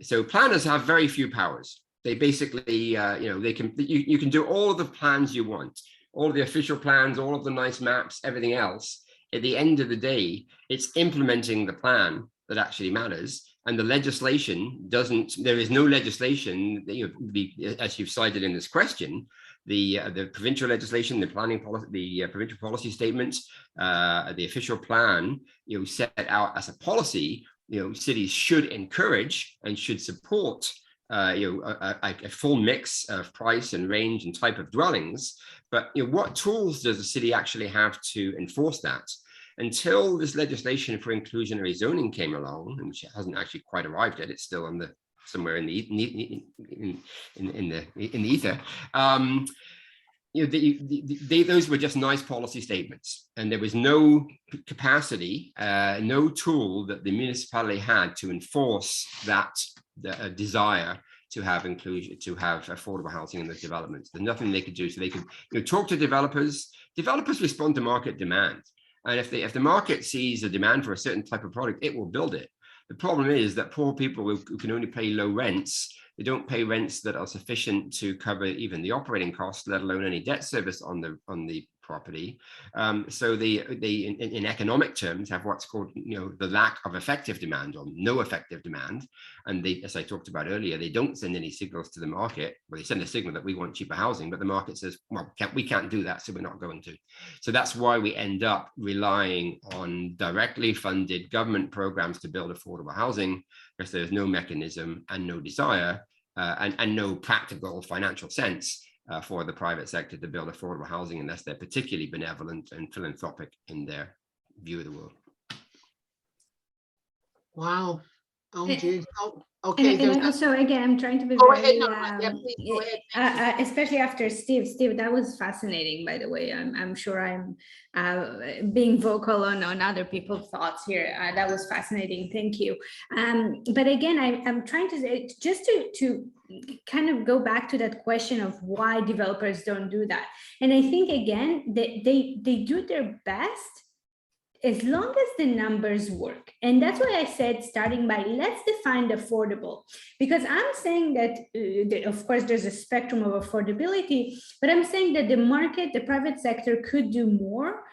S4: So planners have very few powers. They basically, you can do all of the plans you want, all of the official plans, all of the nice maps, everything else. At the end of the day, it's implementing the plan that actually matters. And the legislation doesn't, there is no legislation, as you've cited in this question, the provincial legislation, the planning policy, the provincial policy statements, the official plan, set out as a policy, cities should encourage and should support a full mix of price and range and type of dwellings. But what tools does the city actually have to enforce that? Until this legislation for inclusionary zoning came along, which hasn't actually quite arrived yet, it's still on the somewhere in the ether. Those were just nice policy statements, and there was no capacity, no tool that the municipality had to enforce that desire to have inclusion, to have affordable housing in the developments. There's nothing they could do. So they could talk to developers. Developers respond to market demand. And if the market sees a demand for a certain type of product, it will build it. The problem is that poor people who can only pay low rents, they don't pay rents that are sufficient to cover even the operating costs, let alone any debt service on the property. So they in economic terms have what's called the lack of effective demand or no effective demand. And they, as I talked about earlier, they don't send any signals to the market. Well, they send a signal that we want cheaper housing, but the market says, well, we can't do that, so we're not going to. So that's why we end up relying on directly funded government programs to build affordable housing, because there's no mechanism and no desire and no practical financial sense for the private sector to build affordable housing unless they're particularly benevolent and philanthropic in their view of the world.
S1: Wow. Oh, geez. Oh, okay.
S3: And also, again, I'm trying to be
S1: go
S3: very,
S1: ahead, yeah, please go ahead.
S3: Especially after Steve. Steve, that was fascinating, by the way. I'm sure I'm being vocal on other people's thoughts here. That was fascinating. Thank you. But again, I'm trying to say, just to kind of go back to that question of why developers don't do that. And I think, again, they do their best as long as the numbers work. And that's why I said, starting by, let's define affordable, because I'm saying that, of course, there's a spectrum of affordability, but I'm saying that the market, the private sector could do more.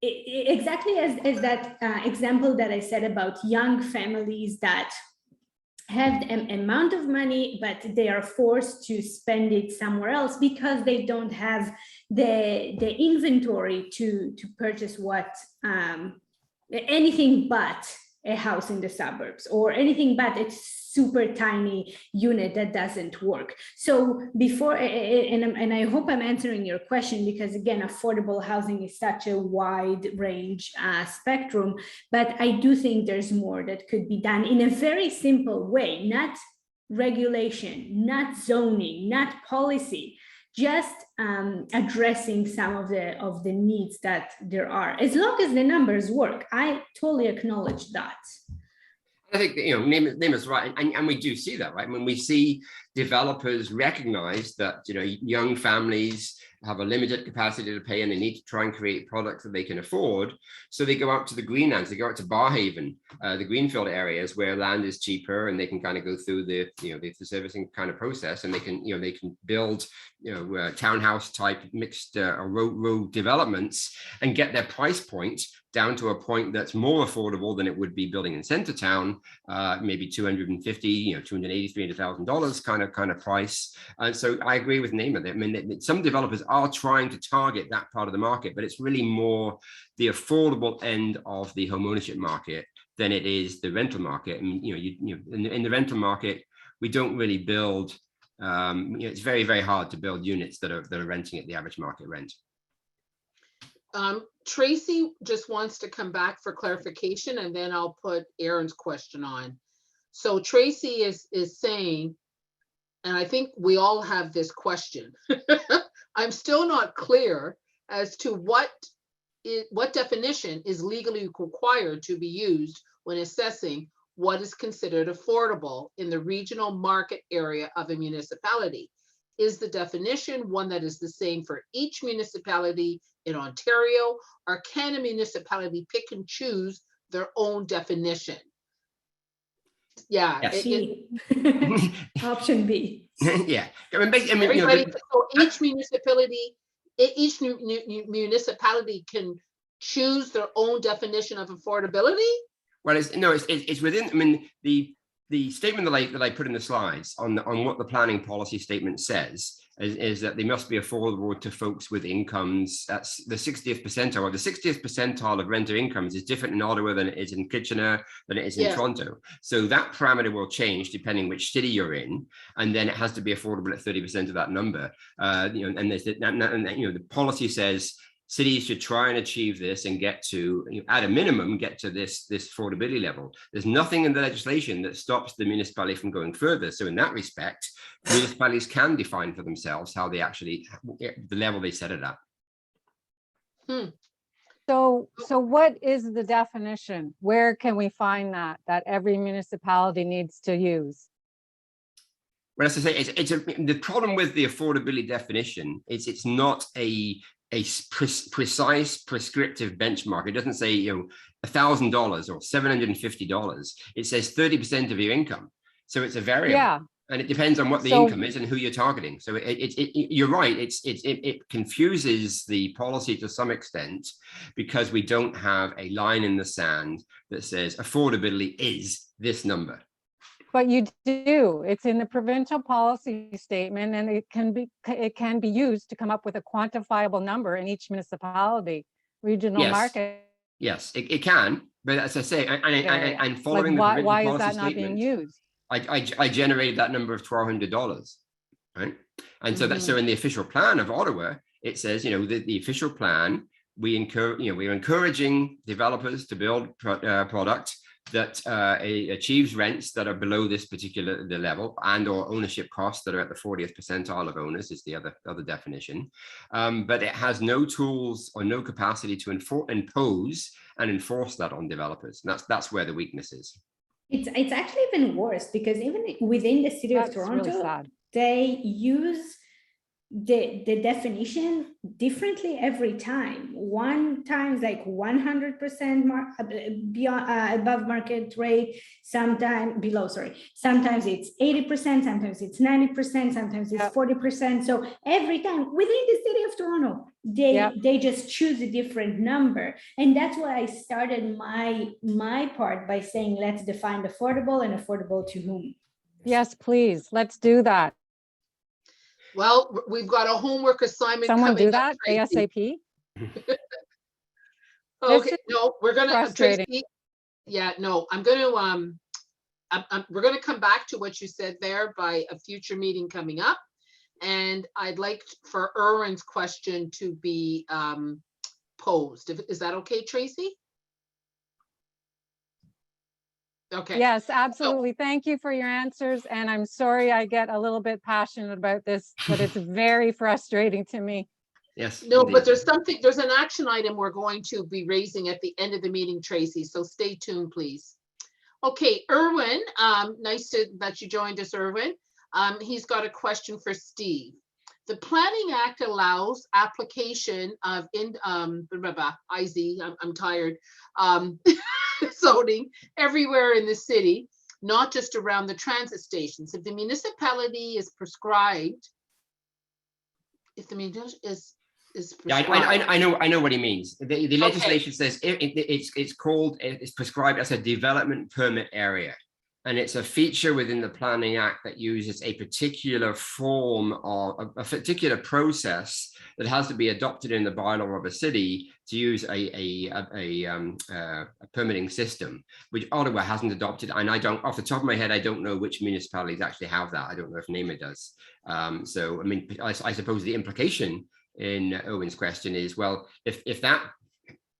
S3: Exactly as that example that I said about young families that have an amount of money, but they are forced to spend it somewhere else because they don't have the inventory to purchase anything but a house in the suburbs, or anything but a super tiny unit that doesn't work. So before, and I hope I'm answering your question, because again, affordable housing is such a wide range spectrum, but I do think there's more that could be done in a very simple way, not regulation, not zoning, not policy, just addressing some of the needs that there are, as long as the numbers work. I totally acknowledge that.
S4: I think that, Naama's right, and we do see that, right? When we see developers recognize that young families have a limited capacity to pay, and they need to try and create products that they can afford, so they go out to the greenlands, they go out to Barhaven, the greenfield areas where land is cheaper, and they can kind of go through the the servicing kind of process, and they can build townhouse type mixed row developments and get their price point down to a point that's more affordable than it would be building in center town, maybe $250,000, $280,000, $300,000 kind of price. And so I agree with Naama. I mean, some developers are trying to target that part of the market, but it's really more the affordable end of the homeownership market than it is the rental market. And in the rental market, we don't really build. It's very, very hard to build units that are renting at the average market rent.
S1: Tracy just wants to come back for clarification, and then I'll put Aaron's question on. So Tracy is saying, and I think we all have this question, I'm still not clear as to what definition is legally required to be used when assessing what is considered affordable in the regional market area of a municipality. Is the definition one that is the same for each municipality in Ontario, or can a municipality pick and choose their own definition? Yeah.
S3: Yes. Option B.
S4: Yeah.
S1: So each municipality can choose their own definition of affordability?
S4: Well, it's within. I mean, the statement that I put in the slides on what the planning policy statement says is that they must be affordable to folks with incomes. That's the 60th percentile. Or the 60th percentile of renter incomes is different in Ottawa than it is in Kitchener, than it is in Toronto. So that parameter will change depending which city you're in, and then it has to be affordable at 30% of that number. And there's the policy says cities should try and achieve this and get to, at a minimum, get to this affordability level. There's nothing in the legislation that stops the municipality from going further. So in that respect, municipalities can define for themselves how they actually, the level they set it at.
S6: So what is the definition? Where can we find that every municipality needs to use?
S4: Well, as I say, the problem with the affordability definition is it's not a precise prescriptive benchmark. It doesn't say $1,000 or $750. It says 30% of your income. So it's a variable. Yeah. And it depends on what the income is and who you're targeting. So you're right. It confuses the policy to some extent because we don't have a line in the sand that says affordability is this number.
S6: But you do. It's in the provincial policy statement, and it can be used to come up with a quantifiable number in each municipality, regional market.
S4: Yes, it can. But as I say, and following the provincial
S6: why
S4: policy
S6: is that not
S4: statement,
S6: being used?
S4: I generated that number of $1,200, right? And so so in the official plan of Ottawa, it says, the official plan, we're encouraging developers to build product that achieves rents that are below this particular level, and or ownership costs that are at the 40th percentile of owners is the other definition. But it has no tools or no capacity to impose and enforce that on developers. And that's where the weakness is.
S3: It's actually even worse, because even within the city of Toronto,
S6: really sad.
S3: they use the definition differently every time. One times like 100% beyond above market rate, sometimes below, sorry. Sometimes it's 80%, sometimes it's 90%, sometimes it's 40%. So every time within the city of Toronto, they just choose a different number. And that's why I started my part by saying, let's define affordable and affordable to whom.
S6: Yes, please, let's do that.
S1: Well, we've got a homework assignment
S6: Someone
S1: coming
S6: do that
S1: up, Tracy.
S6: ASAP.
S1: Okay,
S6: is
S1: no, we're gonna,
S6: frustrating.
S1: Tracy, yeah, no, I'm gonna, we're gonna come back to what you said there by a future meeting coming up. And I'd like for Erwin's question to be posed. Is that okay, Tracy? Okay.
S6: Yes, absolutely. Thank you for your answers. And I'm sorry I get a little bit passionate about this, but it's very frustrating to me.
S4: Yes.
S1: No,
S4: indeed.
S1: but there's an action item we're going to be raising at the end of the meeting, Tracy. So stay tuned, please. Okay, Erwin, nice that you joined us, Erwin. He's got a question for Steve. The Planning Act allows application of I'm tired, zoning everywhere in the city, not just around the transit stations. If the municipality is prescribed, if the municipality is
S4: Yeah,
S1: prescribed.
S4: I know what he means. The legislation says it's prescribed as a development permit area. And it's a feature within the Planning Act that uses a particular form of a particular process that has to be adopted in the bylaw of a city to use a permitting system, which Ottawa hasn't adopted. And I don't, off the top of my head, I don't know which municipalities actually have that. I don't know if NAMA does. So, I mean, I suppose the implication in Owen's question is, well, if that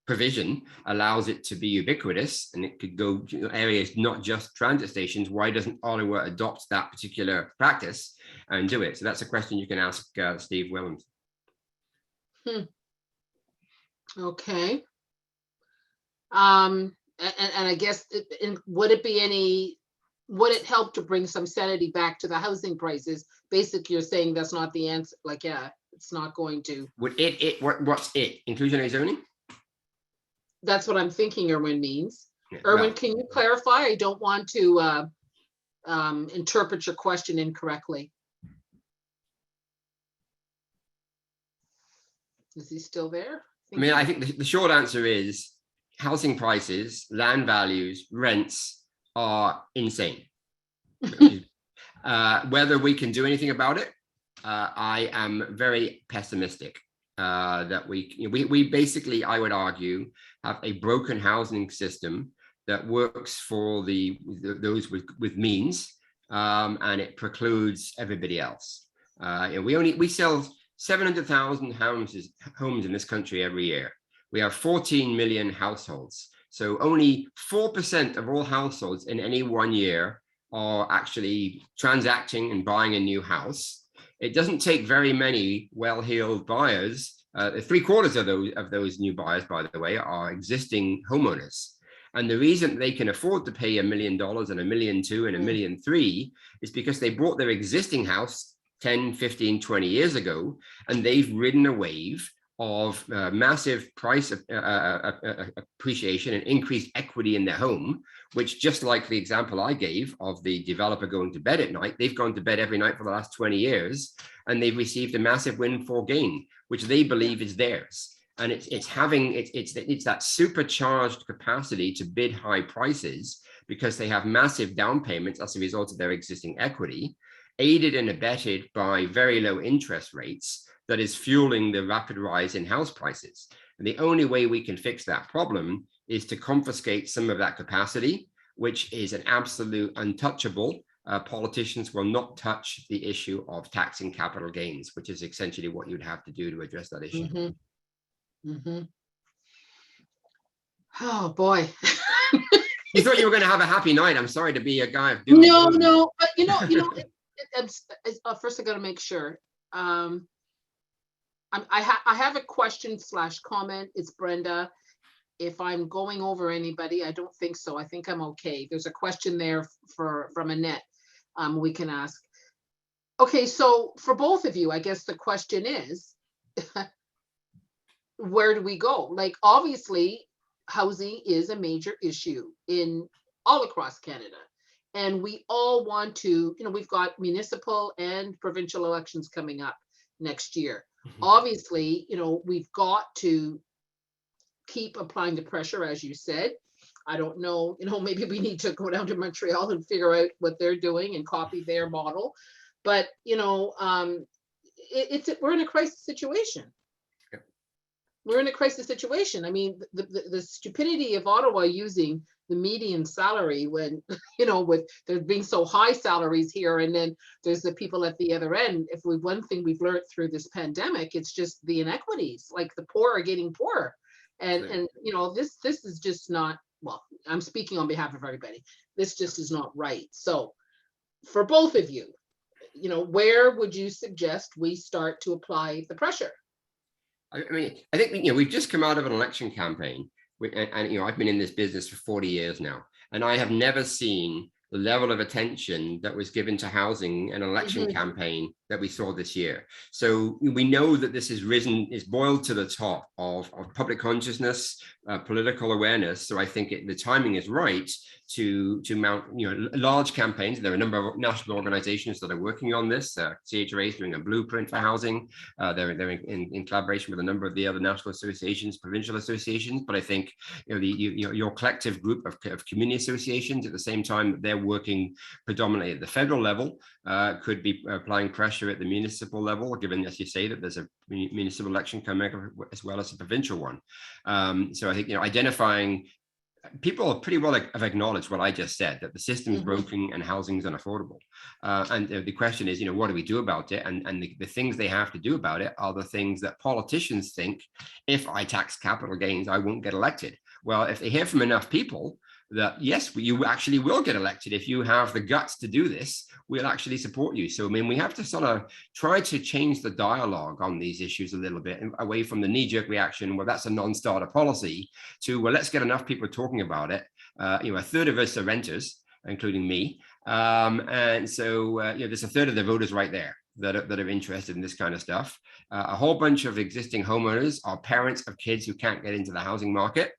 S4: provision allows it to be ubiquitous and it could go to areas not just transit stations, why doesn't Ottawa adopt that particular practice and do it? So that's a question you can ask Steve Willems.
S1: Okay. And I guess would it help to bring some sanity back to the housing prices? Basically, you're saying that's not the answer. Like, yeah, it's not going to.
S4: Would what's it? Inclusionary zoning?
S1: That's what I'm thinking Erwin means.
S4: Yeah,
S1: Erwin,
S4: well,
S1: can you clarify? I don't want to interpret your question incorrectly. Is he still there?
S4: I mean, I think the short answer is housing prices, land values, rents are insane. Whether we can do anything about it, I am very pessimistic. That we basically, I would argue, have a broken housing system that works for those with means, and it precludes everybody else. We sell 700,000 homes in this country every year. We have 14 million households. So only 4% of all households in any 1 year are actually transacting and buying a new house. It doesn't take very many well-heeled buyers. 3/4 of those new buyers, by the way, are existing homeowners. And the reason they can afford to pay $1 million and $1.2 million and $1.3 million is because they bought their existing house 10, 15, 20 years ago, and they've ridden a wave of massive price appreciation and increased equity in their home, which, just like the example I gave of the developer going to bed at night, they've gone to bed every night for the last 20 years, and they've received a massive windfall gain, which they believe is theirs. And it's that supercharged capacity to bid high prices because they have massive down payments as a result of their existing equity, aided and abetted by very low interest rates, that is fueling the rapid rise in house prices. And the only way we can fix that problem is to confiscate some of that capacity, which is an absolute untouchable. Politicians will not touch the issue of taxing capital gains, which is essentially what you'd have to do to address that issue.
S1: Mm-hmm. Mm-hmm. Oh boy.
S4: You thought you were going to have a happy night. I'm sorry to be a guy of
S1: No, but first I got to make sure. I have a question / comment. It's Brenda. If I'm going over anybody, I don't think so. I think I'm okay. There's a question there from Annette we can ask. Okay, so for both of you, I guess the question is, where do we go? Like, obviously, housing is a major issue in all across Canada. And we all want to, we've got municipal and provincial elections coming up next year. Obviously, we've got to keep applying the pressure, as you said. I don't know, maybe we need to go down to Montreal and figure out what they're doing and copy their model. But, we're in a crisis situation. We're in a crisis situation. I mean, the stupidity of Ottawa using the median salary when, with there being so high salaries here, and then there's the people at the other end. If one thing we've learned through this pandemic, it's just the inequities. Like, the poor are getting poorer, and this is just not, well, I'm speaking on behalf of everybody. This just is not right. So, for both of you, where would you suggest we start to apply the pressure?
S4: I mean, I think, we've just come out of an election campaign, and I've been in this business for 40 years now, and I have never seen the level of attention that was given to housing in an election campaign that we saw this year. So we know that this is boiled to the top of public consciousness, political awareness. So I think the timing is right to mount large campaigns. There are a number of national organizations that are working on this. CHRA is doing a blueprint for housing. They're in collaboration with a number of the other national associations, provincial associations. But I think your collective group of community associations, at the same time that they're working predominantly at the federal level, could be applying pressure at the municipal level, given, as you say, that there's a municipal election coming up as well as a provincial one. So I think identifying, people pretty well have acknowledged what I just said, that the system's broken and housing's unaffordable. And the question is, what do we do about it? And the things they have to do about it are the things that politicians think, if I tax capital gains, I won't get elected. Well, if they hear from enough people that, yes, you actually will get elected if you have the guts to do this, we'll actually support you. So, I mean, we have to sort of try to change the dialogue on these issues a little bit, away from the knee-jerk reaction, well, that's a non-starter policy, to, well, let's get enough people talking about it. A third of us are renters, including me. And so, there's a third of the voters right there that are interested in this kind of stuff. A whole bunch of existing homeowners are parents of kids who can't get into the housing market.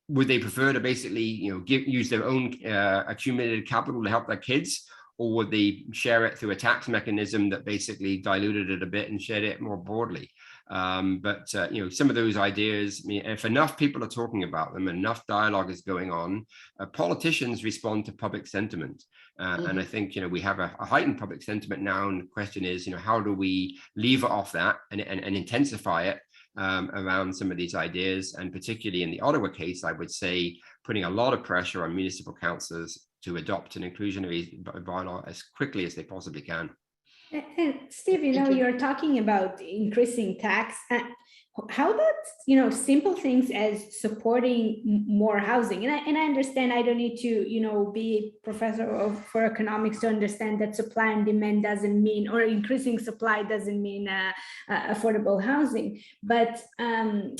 S4: Would they prefer to basically, use their own accumulated capital to help their kids, or would they share it through a tax mechanism that basically diluted it a bit and shared it more broadly? But some of those ideas, I mean, if enough people are talking about them, enough dialogue is going on, politicians respond to public sentiment. And I think, we have a heightened public sentiment now. And the question is, how do we lever off that and intensify it? Around some of these ideas, and particularly in the Ottawa case, I would say putting a lot of pressure on municipal councils to adopt an inclusionary bylaw as quickly as they possibly can.
S3: And Steve, you're talking about increasing tax. How about, simple things as supporting more housing? And I understand I don't need to, be a professor for economics to understand that supply and demand doesn't mean, or increasing supply doesn't mean affordable housing. But, councillors,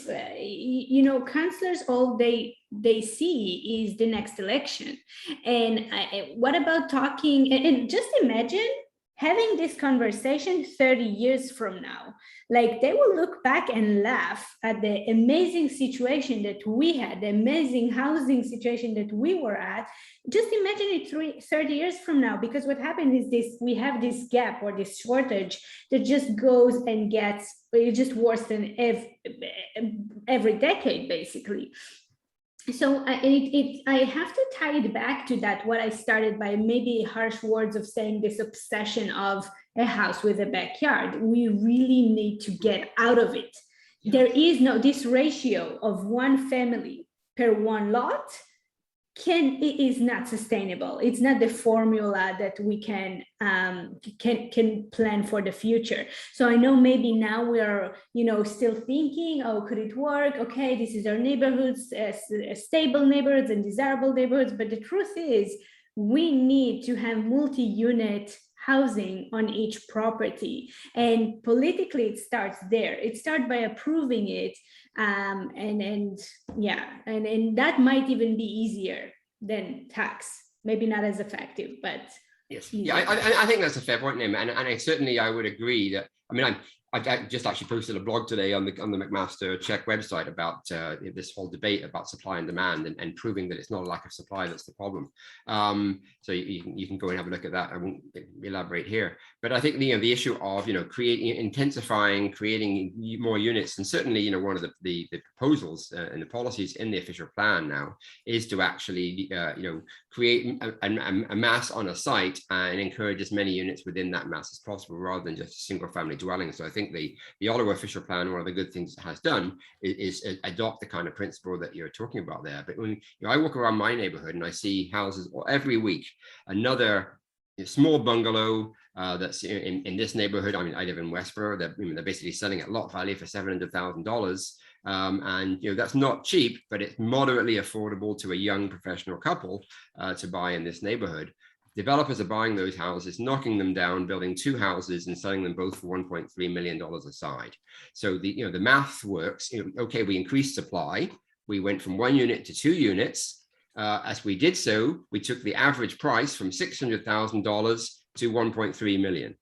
S3: all they see is the next election. And what about talking, and just imagine having this conversation 30 years from now. Like, they will look back and laugh at the amazing situation that we had, the amazing housing situation that we were at. Just imagine it 30 years from now, because what happened is we have this gap or this shortage that just goes and it just worse than every decade, basically. So I have to tie it back to that, what I started by maybe harsh words of saying, this obsession of a house with a backyard. We really need to get out of it. There is this ratio of one family per one lot it is not sustainable. It's not the formula that we can plan for the future. So I know maybe now we are, still thinking, oh, could it work? Okay, this is our neighborhoods, stable neighborhoods and desirable neighborhoods. But the truth is, we need to have multi-unit housing on each property. And politically, it starts there. It starts by approving it. And that might even be easier than tax. Maybe not as effective, but
S4: Yes,
S3: easy.
S4: yeah, I think that's a fair point, Naama, and I certainly I would agree that. I mean, I just actually posted a blog today on the McMaster Check website about this whole debate about supply and demand, and proving that it's not a lack of supply that's the problem. So you can go and have a look at that. I won't elaborate here, but I think the issue of intensifying, creating more units, and certainly one of the proposals and the policies in the official plan now is to actually create a mass on a site and encourage as many units within that mass as possible, rather than just a single family dwelling. So I think the Ottawa official plan, one of the good things it has done is adopt the kind of principle that you're talking about there. But when I walk around my neighborhood and I see houses every week, another small bungalow that's in this neighborhood. I mean, I live in Westboro. They're basically selling at lot value for $700,000. And that's not cheap, but it's moderately affordable to a young professional couple to buy in this neighborhood. Developers are buying those houses, knocking them down, building two houses and selling them both for $1.3 million a side. So the math works. Okay, we increased supply. We went from 1 unit to 2 units. As we did so, we took the average price from $600,000 to $1.3 million.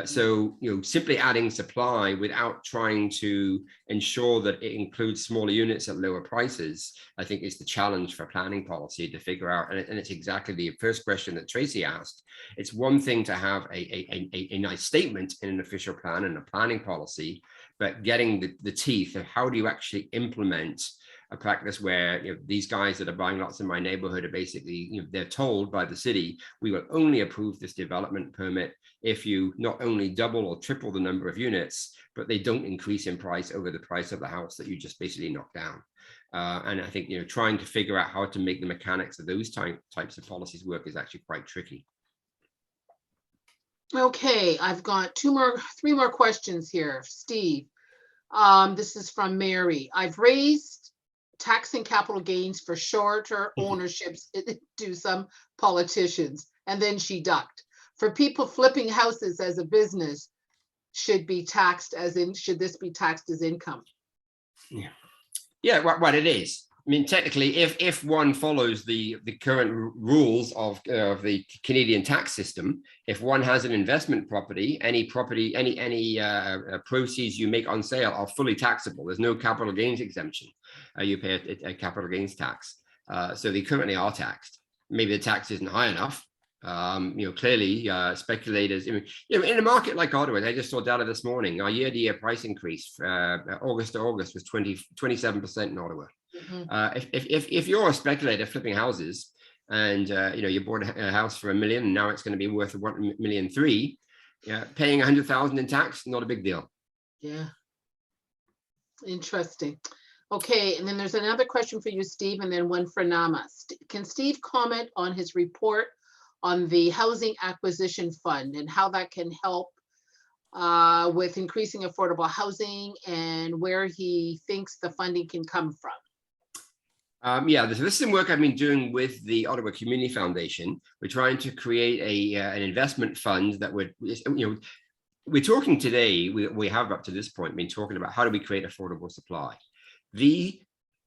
S4: So simply adding supply without trying to ensure that it includes smaller units at lower prices, I think is the challenge for planning policy to figure out. And it's exactly the first question that Tracy asked. It's one thing to have a nice statement in an official plan and a planning policy, but getting the teeth of how do you actually implement a practice where these guys that are buying lots in my neighborhood are basically, they're told by the city, we will only approve this development permit if you not only double or triple the number of units, but they don't increase in price over the price of the house that you just basically knock down. And I think trying to figure out how to make the mechanics of those types of policies work is actually quite tricky.
S1: Okay, I've got 3 more questions here, Steve. This is from Mary. I've raised taxing capital gains for shorter ownerships to some politicians, and then she ducked. For people flipping houses as a business, should this be taxed as income?
S4: Yeah, what it is. I mean, technically, if one follows the current rules of the Canadian tax system, if one has an investment property, any proceeds you make on sale are fully taxable. There's no capital gains exemption. You pay a capital gains tax. So they currently are taxed. Maybe the tax isn't high enough. Clearly, speculators. In a market like Ottawa, I just saw data this morning. Our year-to-year price increase August to August was 27% in Ottawa. If you're a speculator flipping houses and you bought a house for $1 million and now it's going to be worth $1.3 million, paying $100,000 in tax, not a big deal.
S1: Yeah, interesting. Okay, and then there's another question for you, Steve, and then one for Naama. Can Steve comment on his report on the Housing Acquisition Fund and how that can help with increasing affordable housing and where he thinks the funding can come from?
S4: This is some work I've been doing with the Ottawa Community Foundation. We're trying to create an investment fund that would, we're talking today, we have up to this point been talking about how do we create affordable supply. The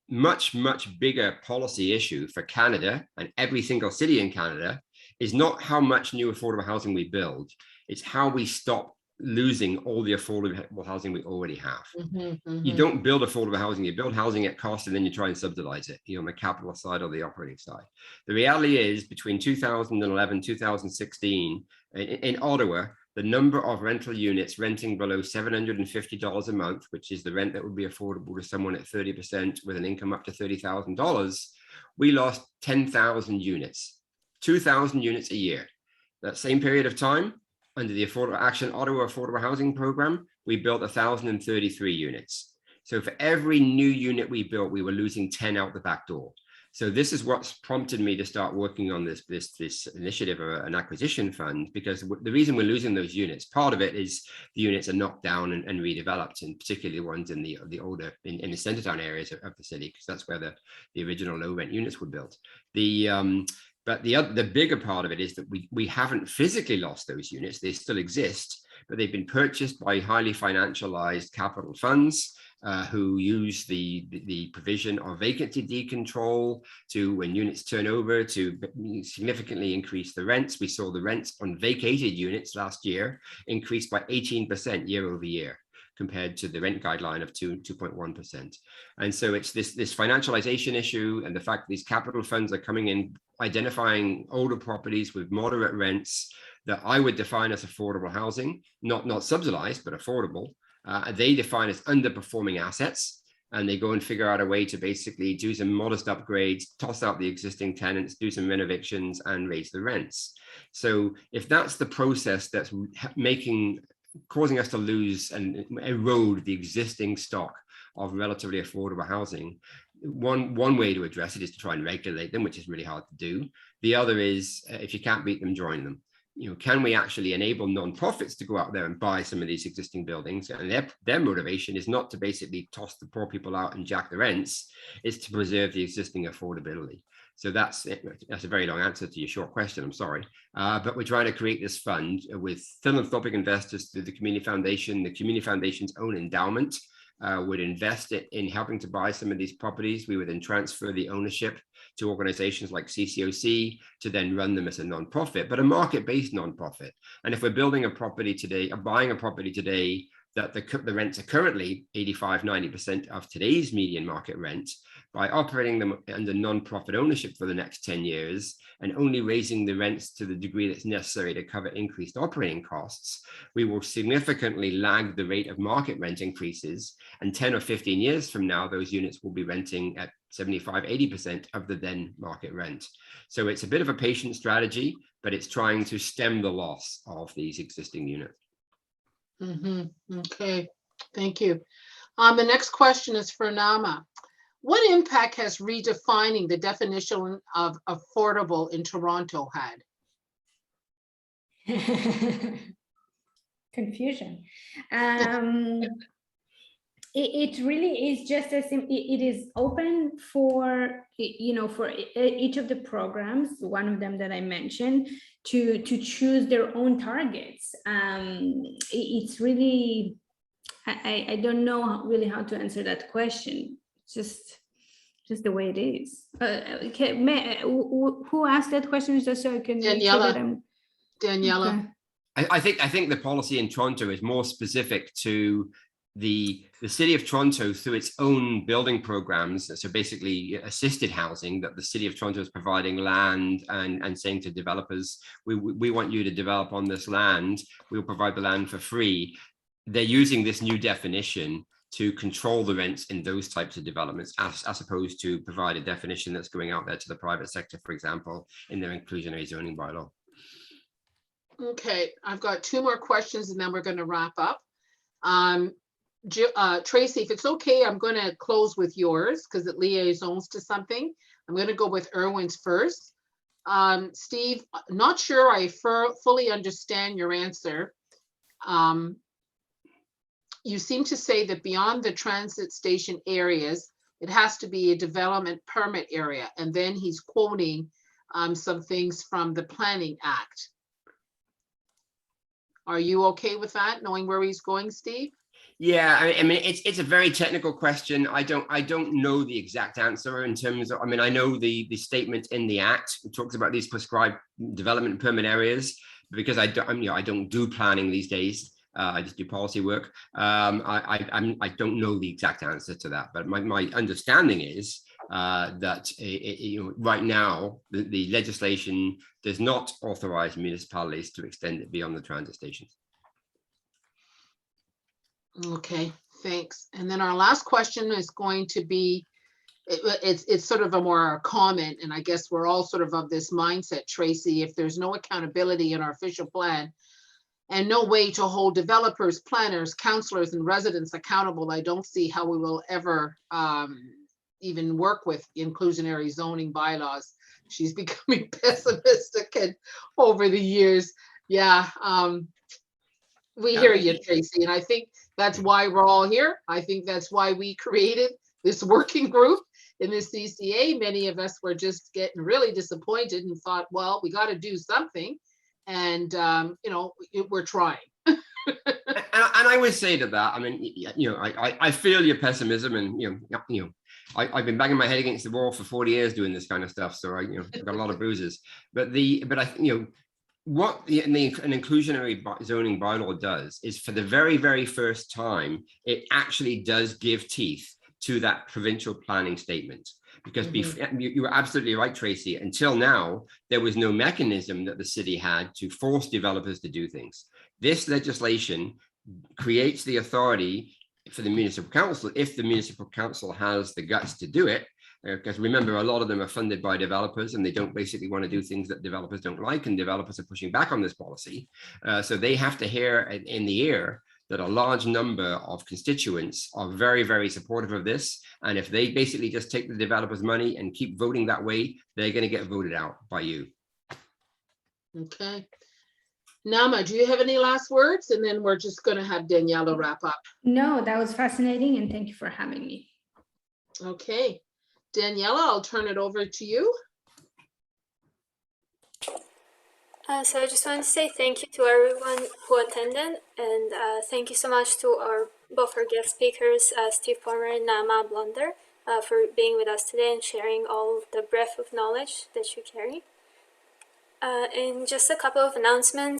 S4: much bigger policy issue for Canada and every single city in Canada is not how much new affordable housing we build, it's how we stop losing all the affordable housing we already have. You don't build affordable housing, you build housing at cost and then you try and subsidize it, on the capital side or the operating side. The reality is between 2011, 2016, in Ottawa, the number of rental units renting below $750 a month, which is the rent that would be affordable to someone at 30% with an income up to $30,000, we lost 10,000 units, 2,000 units a year. That same period of time, under the Affordable Action Ottawa Affordable Housing Program, we built 1,033 units. So for every new unit we built, we were losing 10 out the back door. So this is what's prompted me to start working on this initiative of an acquisition fund, because the reason we're losing those units, part of it is the units are knocked down and redeveloped, and particularly the ones in the older, in the center town areas of the city, because that's where the original low rent units were built. But the bigger part of it is that we haven't physically lost those units. They still exist, but they've been purchased by highly financialized capital funds who use the provision of vacancy decontrol to, when units turn over, to significantly increase the rents. We saw the rents on vacated units last year increased by 18% year over year, compared to the rent guideline of 2.1%. And so it's this financialization issue, and the fact that these capital funds are coming in, identifying older properties with moderate rents that I would define as affordable housing, not subsidized, but affordable. They define as underperforming assets, and they go and figure out a way to basically do some modest upgrades, toss out the existing tenants, do some renovations, and raise the rents. So if that's the process that's causing us to lose and erode the existing stock of relatively affordable housing, one way to address it is to try and regulate them, which is really hard to do. The other is, if you can't beat them, join them. Can we actually enable nonprofits to go out there and buy some of these existing buildings? And their motivation is not to basically toss the poor people out and jack the rents, it's to preserve the existing affordability. So that's a very long answer to your short question, I'm sorry. But we're trying to create this fund with philanthropic investors through the Community Foundation. The Community Foundation's own endowment would invest it in helping to buy some of these properties. We would then transfer the ownership to organizations like CCOC to then run them as a nonprofit, but a market-based nonprofit. And if we're building a property today, or buying a property today, that the rents are currently 85–90% of today's median market rent, by operating them under non-profit ownership for the next 10 years and only raising the rents to the degree that's necessary to cover increased operating costs, we will significantly lag the rate of market rent increases. And 10 or 15 years from now, those units will be renting at 75–80% of the then market rent. So it's a bit of a patient strategy, but it's trying to stem the loss of these existing units.
S1: Okay, thank you. The next question is for Naama. What impact has redefining the definition of affordable in Toronto had?
S3: Confusion. It really is just as it is open for, for each of the programs, one of them that I mentioned, to choose their own targets. It's really, I don't know really how to answer that question. Just the way it is. Who asked that question? Just so I can
S1: Daniela. Daniela.
S3: Okay.
S4: I think the policy in Toronto is more specific to the city of Toronto through its own building programs. So basically assisted housing, that the city of Toronto is providing land and saying to developers, we want you to develop on this land. We'll provide the land for free. They're using this new definition to control the rents in those types of developments, as opposed to provide a definition that's going out there to the private sector, for example, in their inclusionary zoning bylaw.
S1: Okay, I've got two more questions and then we're going to wrap up. Tracy, if it's okay, I'm going to close with yours because it liaisons to something. I'm going to go with Erwin's first. Steve, not sure I fully understand your answer. You seem to say that beyond the transit station areas, it has to be a development permit area. And then he's quoting some things from the Planning Act. Are you okay with that, knowing where he's going, Steve?
S4: Yeah, I mean, it's a very technical question. I don't know the exact answer in terms of, I know the statement in the Act talks about these prescribed development permit areas, because I don't do planning these days. I just do policy work. I don't know the exact answer to that, but my understanding is that right now the legislation does not authorize municipalities to extend it beyond the transit stations.
S1: Okay, thanks. And then our last question is going to be, it's sort of a more comment, and I guess we're all sort of this mindset, Tracy. If there's no accountability in our official plan and no way to hold developers, planners, counselors, and residents accountable, I don't see how we will ever even work with inclusionary zoning bylaws. She's becoming pessimistic and over the years. Yeah, we hear you, Tracy, and I think that's why we're all here. I think that's why we created this working group in the CCA. Many of us were just getting really disappointed and thought, well, we got to do something. And, we're trying.
S4: I would say to that, I mean, you know, I feel your pessimism, and I've been banging my head against the wall for 40 years doing this kind of stuff, so I've got a lot of bruises. But what an inclusionary zoning bylaw does is, for the very first time, it actually does give teeth to that provincial planning statement. Because you were absolutely right, Tracy. Until now, there was no mechanism that the city had to force developers to do things. This legislation creates the authority for the municipal council, if the municipal council has the guts to do it. Because remember, a lot of them are funded by developers, and they don't basically want to do things that developers don't like, and developers are pushing back on this policy. So they have to hear in the ear that a large number of constituents are very supportive of this. And if they basically just take the developers' money and keep voting that way, they're going to get voted out by you.
S1: Okay. Naama, do you have any last words? And then we're just going to have Daniela wrap up.
S3: No, that was fascinating, and thank you for having me.
S1: Okay. Daniela, I'll turn it over to you.
S2: So I just want to say thank you to everyone who attended, and thank you so much to both our guest speakers, Steve Pomeroy and Naama Blonder, for being with us today and sharing all the breadth of knowledge that you carry. And just a couple of announcements.